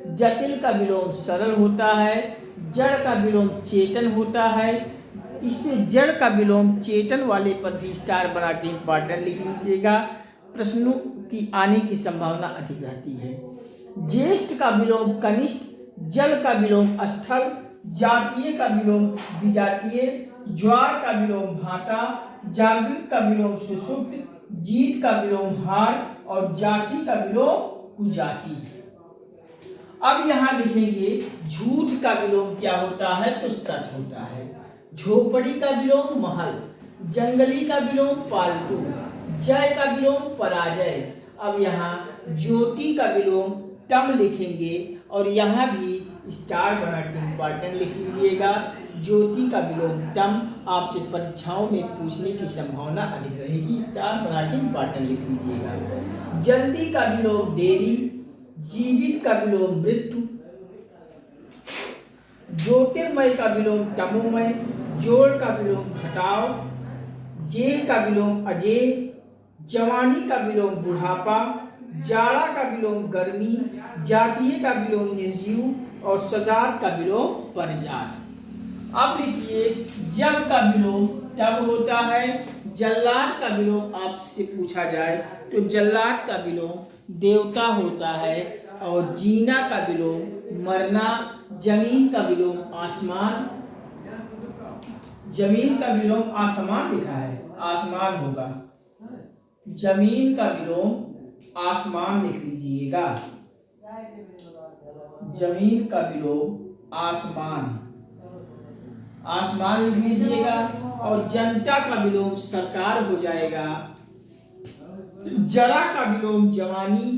जटिल का विलोम सरल होता है, जड़ का विलोम चेतन होता है, इसमें जड़ का विलोम चेतन वाले पर भी स्टार बना के इंपॉर्टेंट लिख लीजिएगा, प्रश्नों की आने की संभावना अधिक रहती है। ज्येष्ठ का विलोम कनिष्ठ, जल का विलोम स्थल, जातीय का विलोम विजातीय, ज्वार का विलोम भाटा, जागृत का विलोम सुषुप्त, जीत का विलोम हार, और जाति का विलोम कुजाति। अब यहाँ लिखेंगे झूठ का विलोम क्या होता है, तो सच होता है। झोपड़ी का विलोम महल, जंगली का विलोम पालतू, जय का विलोम पराजय। अब यहाँ ज्योति का विलोम टम लिखेंगे, और यहाँ भी स्टार बना के इंपॉर्टेंट लिख लीजिएगा। ज्योति का विलोम टम आपसे परीक्षाओं में पूछने की संभावना अधिक रहेगी, स्टार बना के इंपॉर्टेंट लिख लीजिएगा। जल्दी का विलोम देरी, जीवित का विलोम मृत्यु, ज्योतिर्मय का विलोम तमोमय, जोड़ का विलोम घटाव, जेह का विलोम अजेय, जवानी का विलोम बुढ़ापा, जाड़ा का विलोम गर्मी, जातीय का विलोम निर्जीव, और सजात का विलोम परिजात। अब लिखिए जब का विलोम तब होता है, जल्लाद का विलोम आपसे पूछा जाए तो जल्लाद का विलोम देवता होता है, और जीना का विलोम मरना, जमीन का विलोम आसमान, जमीन का विलोम आसमान लिखा है, आसमान होगा, जमीन का विलोम आसमान लिख लीजिएगा, जमीन का विलोम आसमान, आसमान लिख लीजिएगा। और जनता का विलोम सरकार हो जाएगा, जरा का विलोम जवानी,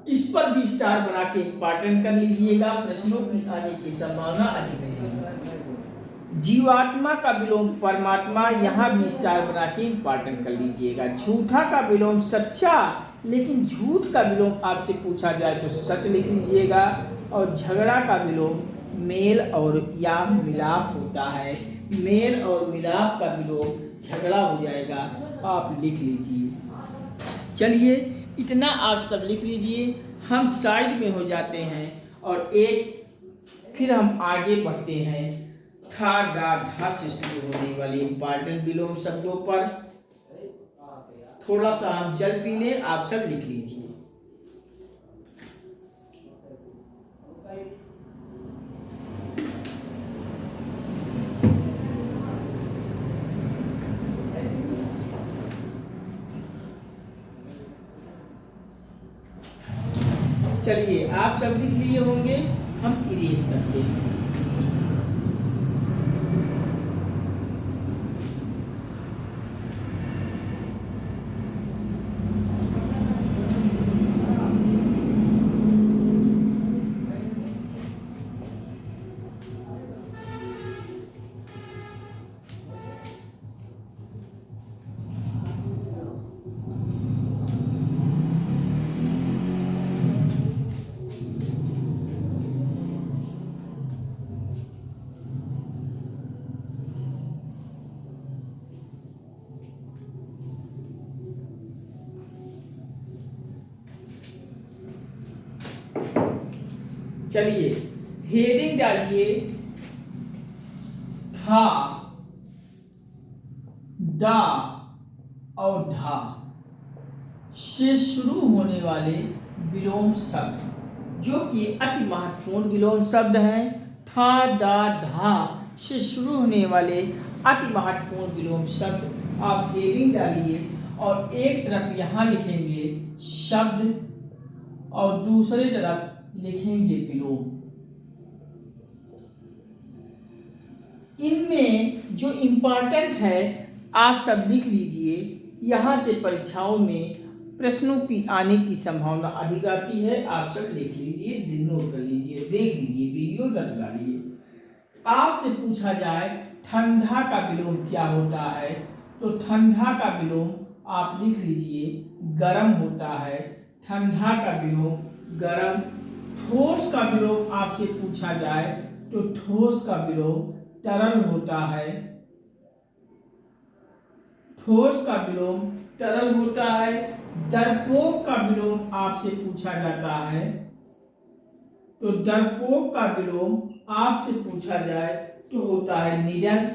इस पर भी स्टार बना के इंपॉर्टेंट कर लीजिएगा, प्रश्नों की आने की संभावना अधिक रहेगी। जीवात्मा का विलोम परमात्मा, यहाँ भी स्टार बना के इंपॉर्टेंट कर लीजिएगा। झूठा का विलोम सच्चा, लेकिन झूठ का विलोम आपसे पूछा जाए तो सच लिख लीजिएगा। और झगड़ा का विलोम मेल और या मिलाप होता है, मेल और मिलाप का विलोम झगड़ा हो जाएगा, आप लिख लीजिए। चलिए इतना आप सब लिख लीजिए, हम साइड में हो जाते हैं और एक फिर हम आगे बढ़ते हैं ठा गा ढा से शुरू होने वाले इंपॉर्टेंट विलोम शब्दों पर। थोड़ा सा हम जल पी लें, आप सब लिख लीजिए। चलिए आप सब लिख लिए होंगे, हम इरेज करते हैं। चलिए हेडिंग डालिए, था, डा और ढा से शुरू होने वाले विलोम शब्द जो कि अति महत्वपूर्ण विलोम शब्द हैं। था, डा, ढा से शुरू होने वाले अति महत्वपूर्ण विलोम शब्द आप हेडिंग डालिए और एक तरफ यहाँ लिखेंगे शब्द और दूसरी तरफ लिखेंगे विलोम। इनमें जो इम्पोर्टेंट है आप सब लिख लीजिए, यहाँ से परीक्षाओं में प्रश्नों की आने की संभावना अधिक आती है। आप सब लिख लीजिए, नोट कर लीजिए, देख लीजिए, वीडियो रट डालिए। आपसे पूछा जाए ठंडा का विलोम क्या होता है, तो ठंडा का विलोम आप लिख लीजिए गर्म होता है। ठंडा का विलोम गर्म। ठोस का विलोम आपसे पूछा जाए तो ठोस का विलोम तरल होता है। ठोस का विलोम तरल होता है। डरपोक का विलोम आपसे पूछा जाता है तो डरपोक का विलोम आपसे पूछा जाए तो होता है निडर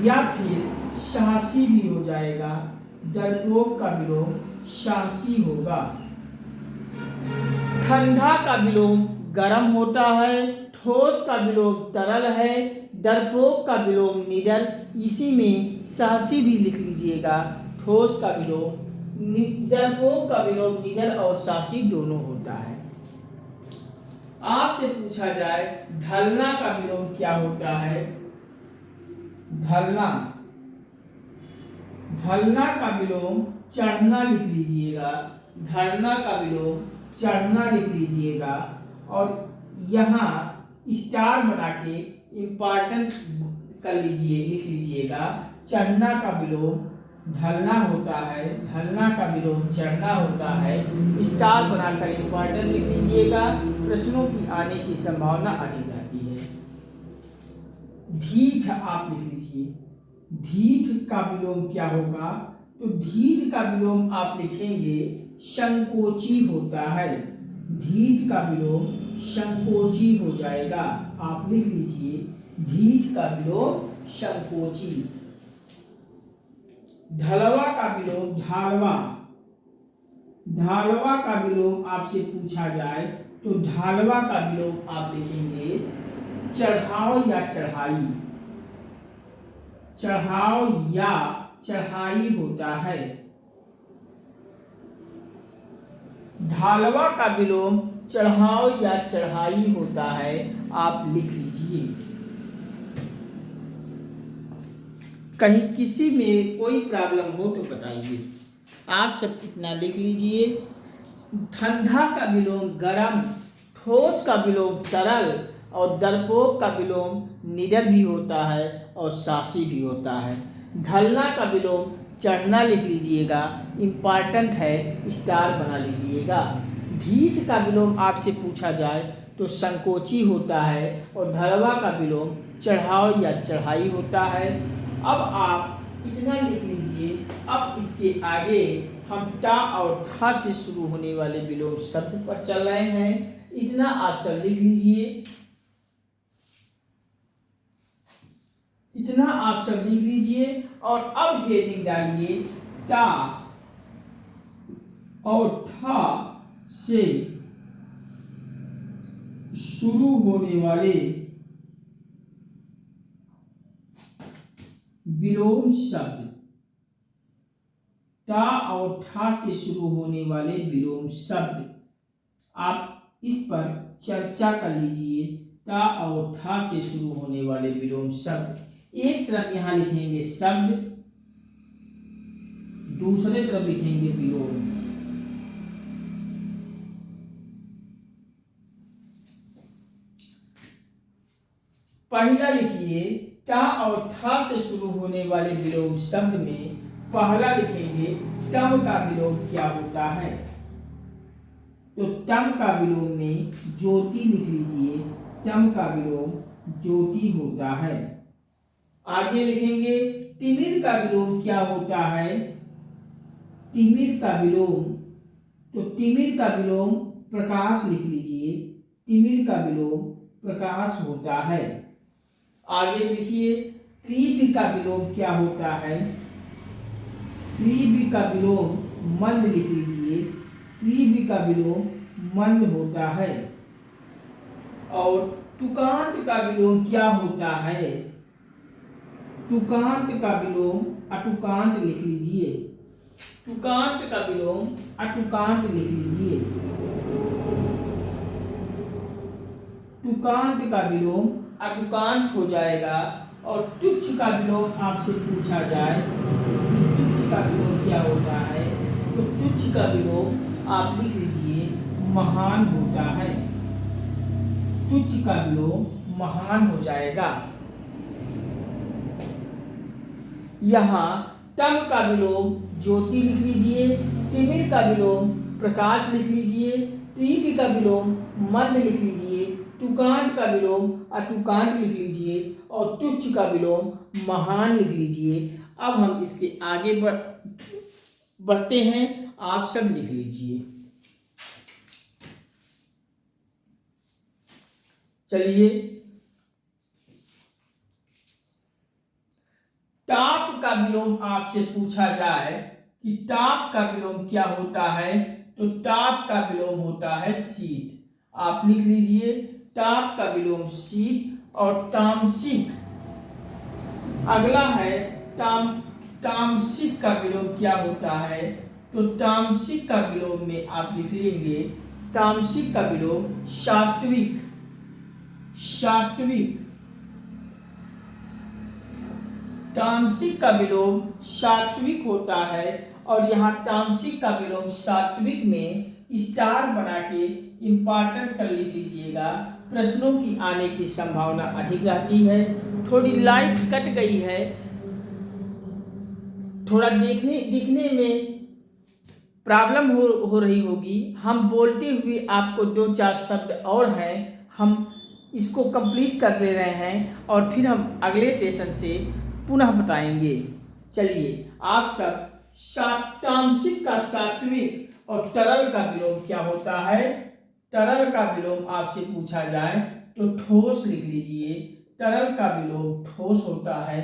या फिर साहसी भी हो जाएगा। डरपोक का विलोम साहसी होगा। ठंडा का विलोम गर्म होता है। ठोस का विलोम तरल है। डरपोक का विलोम निडर, इसी में साहसी भी लिख लीजिएगा। ठोस का विलोम डरपोक का विलोम निडर और साहसी दोनों होता है। आपसे पूछा जाए ढलना का विलोम क्या होता है, ढलना। ढलना का विलोम चढ़ना लिख लीजिएगा। ढलना का विलोम चढ़ना लिख लीजिएगा और यहाँ स्टार बना के इम्पोर्टेंट कर लीजिए, लिख लीजिएगा। चढ़ना का विलोम ढलना होता है। ढलना का विलोम चढ़ना होता है। स्टार बनाकर इम्पोर्टेंट लिख लीजिएगा, प्रश्नों की आने की संभावना अधिक रहती है। ढीठ आप लिख लीजिए। ढीठ का विलोम क्या होगा, तो ढीठ का विलोम आप लिखेंगे संकोची होता है। ढीठ का विलोम संकोची हो जाएगा। आप लिख लीजिए ढीठ का विलोम संकोची। ढलवा का विलोम ढालवा। ढालवा का विलोम आपसे पूछा जाए तो ढालवा का विलोम आप लिखेंगे चढ़ाव या चढ़ाई। चढ़ाव या चढ़ाई होता है। ढालवा का विलोम चढ़ाव या चढ़ाई होता है, आप लिख लीजिए। कहीं किसी में कोई प्रॉब्लम हो तो बताइए। आप सब इतना लिख लीजिए। ठंडा का विलोम गर्म, ठोस का विलोम तरल और डरपोक का विलोम निडर भी होता है और साहसी भी होता है। ढलना का विलोम चढ़ना लिख लीजिएगा, इम्पॉर्टेंट है, स्टार बना लीजिएगा। ढीठ का विलोम आपसे पूछा जाए तो संकोची होता है और ढलवा का विलोम चढ़ाव या चढ़ाई होता है। अब आप इतना लिख लीजिए। अब इसके आगे हम टा और ठा से शुरू होने वाले विलोम शब्द पर चल रहे हैं। इतना आप सब लिख लीजिए। इतना आप सब लिख लीजिए और अब हेडिंग डालिए टा और ठा से शुरू होने वाले विलोम शब्द। टा और ठा से शुरू होने वाले विलोम शब्द आप इस पर चर्चा कर लीजिए। टा और ठा से शुरू होने वाले विलोम शब्द, एक तरफ यहां लिखेंगे शब्द, दूसरे तरफ लिखेंगे विलोम। पहला लिखिए टा और ठा से शुरू होने वाले विलोम शब्द में पहला लिखेंगे टम का विलोम क्या होता है, तो टम का विलोम में ज्योति लिख लीजिए। टम का विलोम ज्योति होता है। आगे लिखेंगे तिमिर का विलोम क्या होता है। तिमिर का विलोम, तो तिमिर का विलोम प्रकाश लिख लीजिए। तिमिर का विलोम प्रकाश होता है। आगे लिखिए, तीव्र का विलोम क्या होता है? तीव्र का विलोम मंद लिख लीजिए। तीव्र का विलोम मंद होता है। और तुकांत का विलोम क्या होता है? तुकांत का विलोम अतुकांत लिख लीजिए। तुकांत का विलोम अतुकांत लिख लीजिए। तुकांत का विलोम अतुकांत हो जाएगा। और तुच्छ का विलोम आपसे पूछा जाए कि तुच्छ का विलोम क्या होता है, तो तुच्छ का विलोम आप लिख लीजिए महान होता है। तुच्छ का विलोम महान हो जाएगा। यहाँ तम का विलोम ज्योति लिख लीजिए। तिमिर का विलोम प्रकाश लिख लीजिए। तीव्र का विलोम मंद लिख लीजिए। तुकांत का विलोम अतुकांत लिख लीजिए। और तुच्छ का विलोम महान लिख लीजिए। अब हम इसके आगे बढ़ते हैं। आप सब लिख लीजिए। चलिए, ताप का विलोम आपसे पूछा जाए कि ताप का विलोम क्या होता है, तो ताप का विलोम होता है शीत। आप लिख लीजिए, ताप का विलोम शीत। और तामसिक, अगला है तामसिक का विलोम क्या होता है, तो तामसिक का विलोम में आप लिख लेंगे, तामसिक का विलोम सात्विक। सात्विक, तामसिक का विलोम सात्विक होता है। और यहाँ तामसिक का विलोम सात्विक में स्टार बना के इंपॉर्टेंट कर लिख लीजिएगा। प्रश्नों की आने की संभावना अधिक रहती है। थोड़ी लाइट कट गई है, थोड़ा दिखने में प्रॉब्लम हो रही होगी। हम बोलते हुए आपको 2-4 शब्द और हैं, हम इसको कंप्लीट कर ले रहे हैं और फिर हम अगले सेशन से पुनः बताएंगे। चलिए, आप सब तामसिक का सात्विक और तरल का विलोम क्या होता है? तरल का विलोम आपसे पूछा जाए तो ठोस लिख लीजिए। तरल का विलोम ठोस होता है।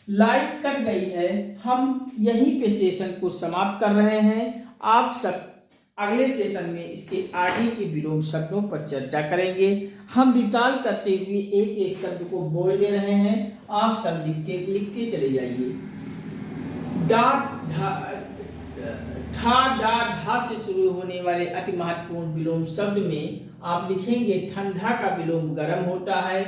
लाइट कट गई है, हम यहीं पे सेशन को समाप्त कर रहे हैं। आप सब अगले सेशन में इसके आगे के विलोम शब्दों पर चर्चा करेंगे। हम विकल्प करते हुए एक एक शब्द को बोल दे रहे हैं, आप सब लिखते चले जाइए। डा ढा, ठा डा ढा से शुरू होने वाले अति महत्वपूर्ण विलोम शब्द में आप लिखेंगे, ठंडा का विलोम गर्म होता है।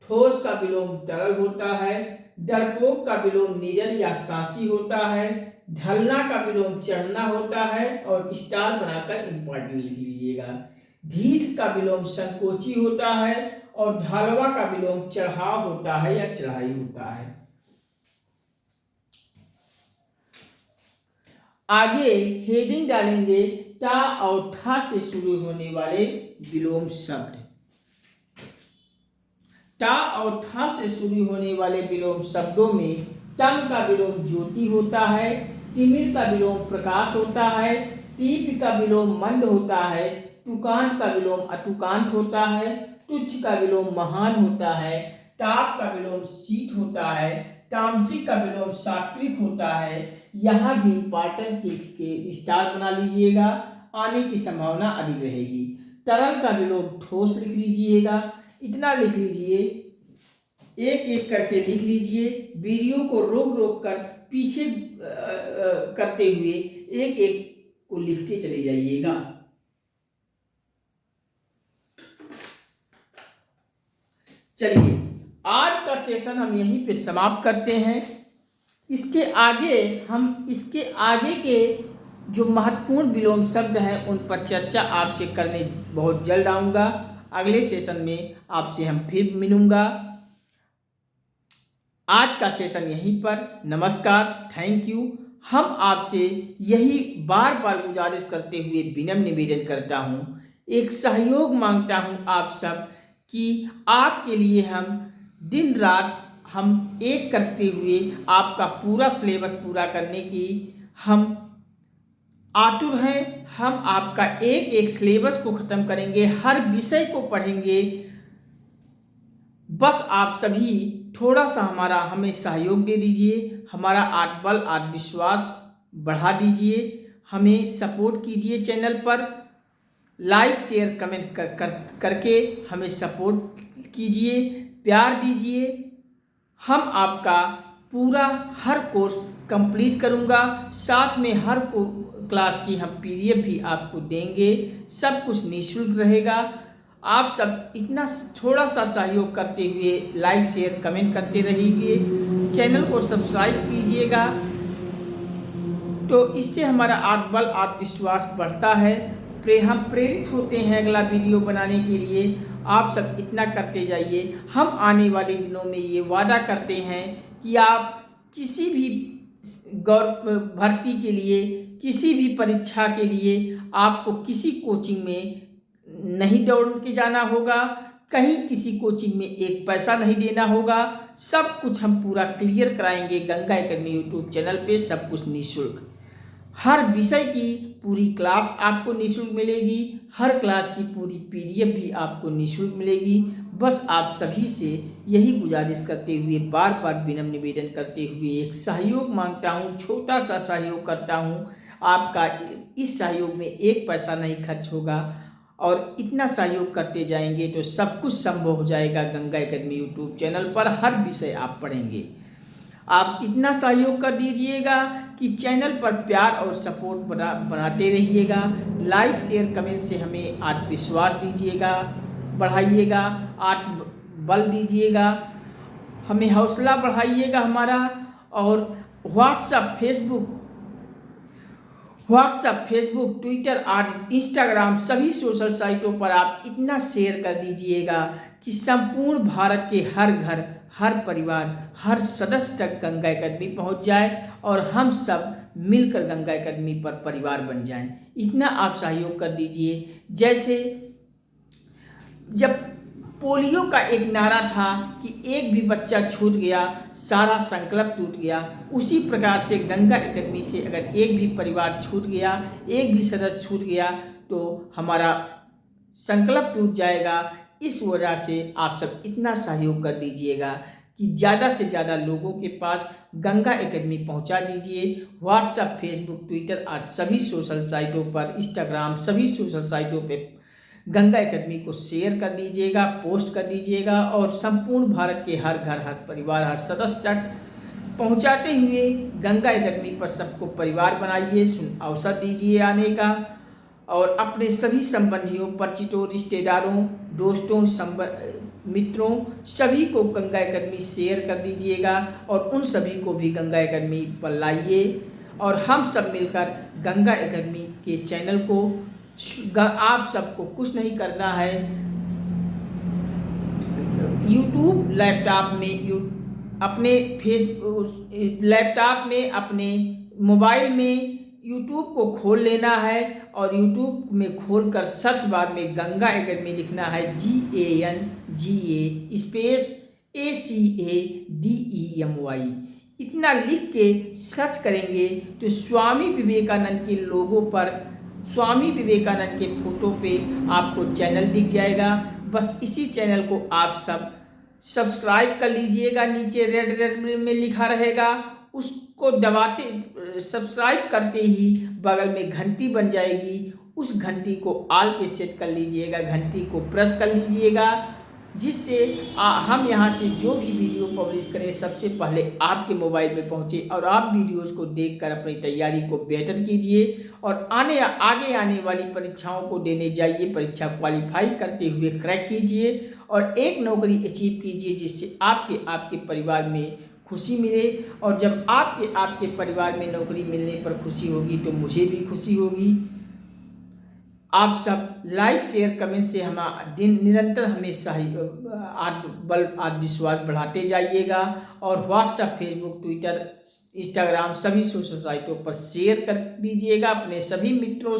ठोस का विलोम तरल होता है। डरपोक का विलोम निडर या सांसी होता है। ढलना का विलोम चढ़ना होता है। और स्टार बनाकर इंपॉर्टेंट लिख लीजिएगा। ढीठ का विलोम संकोची होता है। और ढालवा का विलोम चढ़ाव होता है या चढ़ाई होता है। आगे हेडिंग डालेंगे, टा और ठा से शुरू होने वाले विलोम शब्द। टा और ठा से शुरू होने वाले विलोम शब्दों में टम का विलोम ज्योति होता है। तिमिर का विलोम प्रकाश होता है। तीव्र का विलोम मंद होता है। तुकांत का विलोम अतुकांत होता है। तुच्छ का विलोम महान होता है। ताप का विलोम शीत होता है। तामसिक का विलोम सात्विक होता है। यहाँ भी इंपॉर्टेंट के स्टार बना लीजिएगा, आने की संभावना अधिक रहेगी। तरल का विलोम ठोस लिख लीजिएगा। इतना लिख लीजिए, एक एक करके लिख लीजिए। वीडियो को रोक रोक कर पीछे करते हुए एक एक को लिखते चले जाइएगा। चलिए, आज का सेशन हम यहीं पे समाप्त करते हैं। इसके आगे के जो महत्वपूर्ण विलोम शब्द हैं उन पर चर्चा आपसे करने बहुत जल्द आऊँगा। अगले सेशन में आपसे हम फिर मिलूँगा। आज का सेशन यहीं पर। नमस्कार, थैंक यू। हम आपसे यही बार बार गुजारिश करते हुए विनम्र निवेदन करता हूँ, एक सहयोग मांगता हूँ आप सब कि आपके लिए हम दिन रात हम एक करते हुए आपका पूरा सिलेबस पूरा करने की हम आतुर हैं। हम आपका एक एक सिलेबस को ख़त्म करेंगे, हर विषय को पढ़ेंगे। बस आप सभी थोड़ा सा हमें सहयोग दे दीजिए, हमारा आत्मबल आत्मविश्वास बढ़ा दीजिए, हमें सपोर्ट कीजिए। चैनल पर लाइक शेयर कमेंट करके हमें सपोर्ट कीजिए, प्यार दीजिए। हम आपका पूरा हर कोर्स कंप्लीट करूंगा, साथ में हर क्लास की हम पीडीएफ भी आपको देंगे। सब कुछ निःशुल्क रहेगा। आप सब इतना थोड़ा सा सहयोग करते हुए लाइक शेयर कमेंट करते रहिए, चैनल को सब्सक्राइब कीजिएगा, तो इससे हमारा आत्मबल आत्मविश्वास बढ़ता है। हम प्रेरित होते हैं अगला वीडियो बनाने के लिए। आप सब इतना करते जाइए। हम आने वाले दिनों में ये वादा करते हैं कि आप किसी भी भर्ती के लिए, किसी भी परीक्षा के लिए आपको किसी कोचिंग में नहीं दौड़ के जाना होगा, कहीं किसी कोचिंग में एक पैसा नहीं देना होगा। सब कुछ हम पूरा क्लियर कराएंगे गंगा एकेडमी यूट्यूब चैनल पे, सब कुछ निःशुल्क। हर विषय की पूरी क्लास आपको निःशुल्क मिलेगी, हर क्लास की पूरी पीडीएफ भी आपको निःशुल्क मिलेगी। बस आप सभी से यही गुजारिश करते हुए, बार बार विनम्र निवेदन करते हुए एक सहयोग मांगता हूँ, छोटा सा सहयोग करता हूँ। आपका इस सहयोग में एक पैसा नहीं खर्च होगा, और इतना सहयोग करते जाएंगे तो सब कुछ संभव हो जाएगा। गंगा एकेडमी यूट्यूब चैनल पर हर विषय आप पढ़ेंगे। आप इतना सहयोग कर दीजिएगा कि चैनल पर प्यार और सपोर्ट बनाते रहिएगा। लाइक शेयर कमेंट से हमें आत्मविश्वास दीजिएगा, बढ़ाइएगा, आत्मबल दीजिएगा, हमें हौसला बढ़ाइएगा हमारा। और व्हाट्सएप, फेसबुक, ट्विटर और इंस्टाग्राम सभी सोशल साइटों पर आप इतना शेयर कर दीजिएगा कि संपूर्ण भारत के हर घर, हर परिवार, हर सदस्य तक गंगा एकेडमी पहुंच जाए और हम सब मिलकर गंगा एकेडमी पर परिवार बन जाएं। इतना आप सहयोग कर दीजिए। जैसे जब पोलियो का एक नारा था कि एक भी बच्चा छूट गया सारा संकल्प टूट गया, उसी प्रकार से गंगा एकेडमी से अगर एक भी परिवार छूट गया, एक भी सदस्य छूट गया, तो हमारा संकल्प टूट जाएगा। इस वजह से आप सब इतना सहयोग कर दीजिएगा कि ज़्यादा से ज़्यादा लोगों के पास गंगा एकेडमी पहुंचा दीजिए। व्हाट्सएप, फेसबुक, ट्विटर और सभी सोशल साइटों पर, इंस्टाग्राम, सभी सोशल साइटों पे गंगा एकेडमी को शेयर कर दीजिएगा, पोस्ट कर दीजिएगा, और संपूर्ण भारत के हर घर, हर परिवार, हर सदस्य तक पहुंचाते हुए गंगा एकेडमी पर सबको परिवार बनाइए, अवसर दीजिए आने का। और अपने सभी संबंधियों, परिचितों, रिश्तेदारों, दोस्तों, मित्रों सभी को गंगा एकेडमी शेयर कर दीजिएगा, और उन सभी को भी गंगा एकेडमी पर लाइए। और हम सब मिलकर गंगा एकेडमी के चैनल को, आप सबको कुछ नहीं करना है, यूट्यूब लैपटॉप में, अपने लैपटॉप में, अपने मोबाइल में यूट्यूब को खोल लेना है, और यूट्यूब में खोलकर सर्च बार में गंगा एकेडमी लिखना है, GANGA स्पेस ACADEMY। इतना लिख के सर्च करेंगे तो स्वामी विवेकानंद के लोगो पर, स्वामी विवेकानंद के फोटो पे आपको चैनल दिख जाएगा। बस इसी चैनल को आप सब सब्सक्राइब कर लीजिएगा। नीचे रेड में लिखा रहेगा, उसको दबाते, सब्सक्राइब करते ही बगल में घंटी बन जाएगी, उस घंटी को ऑल पे सेट कर लीजिएगा, घंटी को प्रेस कर लीजिएगा, जिससे हम यहाँ से जो भी वीडियो पब्लिश करें सबसे पहले आपके मोबाइल में पहुँचे, और आप वीडियोस को देखकर अपनी तैयारी को बेहतर कीजिए, और आगे आने वाली परीक्षाओं को देने जाइए, परीक्षा क्वालिफाई करते हुए क्रैक कीजिए, और एक नौकरी अचीव कीजिए, जिससे आपके परिवार में खुशी मिले। और जब आपके परिवार में नौकरी मिलने पर खुशी होगी तो मुझे भी खुशी होगी। आप सब लाइक शेयर कमेंट से निरंतर हमें आत्मविश्वास बढ़ाते जाइएगा, और व्हाट्सएप, फेसबुक, ट्विटर, इंस्टाग्राम सभी सोशल साइटों पर शेयर कर दीजिएगा। अपने सभी मित्रों,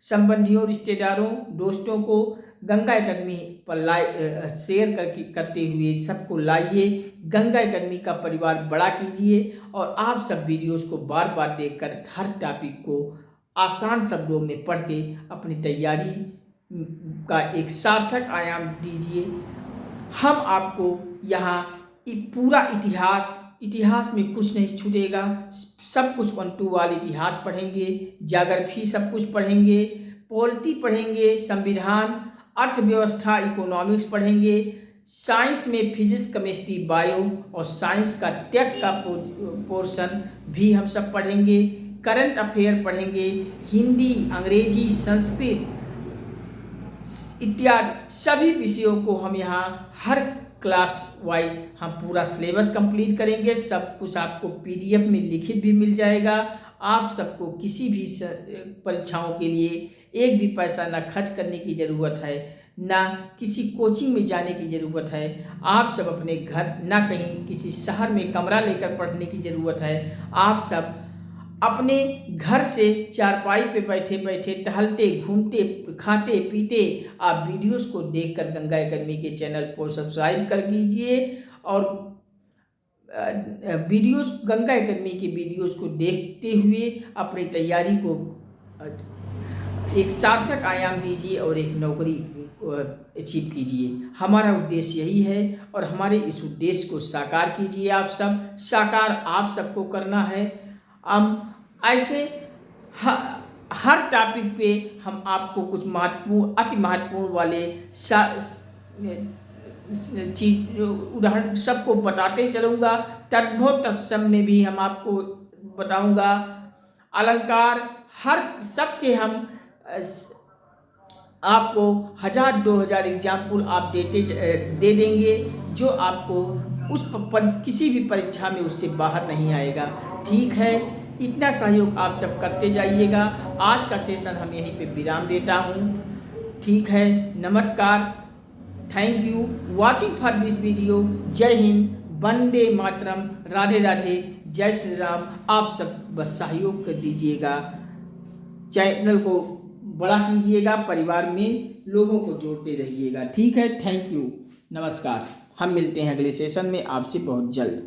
संबंधियों, रिश्तेदारों, दोस्तों को गंगा एकेडमी पर शेयर करते हुए सबको लाइए, गंगा एकेडमी का परिवार बड़ा कीजिए, और आप सब वीडियोस को बार बार देखकर हर टॉपिक को आसान शब्दों में पढ़ के अपनी तैयारी का एक सार्थक आयाम दीजिए। हम आपको यहाँ पूरा इतिहास में कुछ नहीं छूटेगा, सब कुछ 1 to 1 इतिहास पढ़ेंगे, ज्योग्राफी सब कुछ पढ़ेंगे, पॉलिटी पढ़ेंगे, संविधान, अर्थव्यवस्था, इकोनॉमिक्स पढ़ेंगे, साइंस में फिजिक्स, केमिस्ट्री, बायो और साइंस का टेक का पोर्शन भी हम सब पढ़ेंगे, करंट अफेयर पढ़ेंगे, हिंदी, अंग्रेजी, संस्कृत इत्यादि सभी विषयों को हम यहाँ हर क्लास वाइज हम पूरा सिलेबस कंप्लीट करेंगे। सब कुछ आपको PDF में लिखित भी मिल जाएगा। आप सबको किसी भी परीक्षाओं के लिए एक भी पैसा ना खर्च करने की ज़रूरत है, ना किसी कोचिंग में जाने की ज़रूरत है। आप सब अपने घर, ना कहीं किसी शहर में कमरा लेकर पढ़ने की ज़रूरत है। आप सब अपने घर से चारपाई पे बैठे बैठे, टहलते, घूमते, खाते पीते आप वीडियोस को देखकर गंगा एकेडमी के चैनल को सब्सक्राइब कर लीजिए और गंगा एकेडमी के वीडियोस को देखते हुए अपनी तैयारी को एक सार्थक आयाम दीजिए और एक नौकरी अचीव कीजिए। हमारा उद्देश्य यही है और हमारे इस उद्देश्य को साकार कीजिए। आप सब साकार आप सबको करना है। हम ऐसे हर टॉपिक पे हम आपको कुछ महत्वपूर्ण, अति महत्वपूर्ण वाले चीज उदाहरण सबको बताते चलूँगा। तद्भव तत्सम में भी हम आपको बताऊँगा। अलंकार हर सबके हम आपको 1000-2000 एग्जाम्पल आप दे देंगे जो आपको किसी भी परीक्षा में उससे बाहर नहीं आएगा। ठीक है, इतना सहयोग आप सब करते जाइएगा। आज का सेशन हम यहीं पे विराम देता हूँ। ठीक है, नमस्कार, thank you watching for this video. जय हिंद, वंदे मातरम, राधे राधे, जय श्री राम। आप सब बस सहयोग कर दीजिएगा, चैनल को बड़ा कीजिएगा, परिवार में लोगों को जोड़ते रहिएगा। ठीक है, थैंक यू, नमस्कार। हम मिलते हैं अगले सेशन में आपसे बहुत जल्द।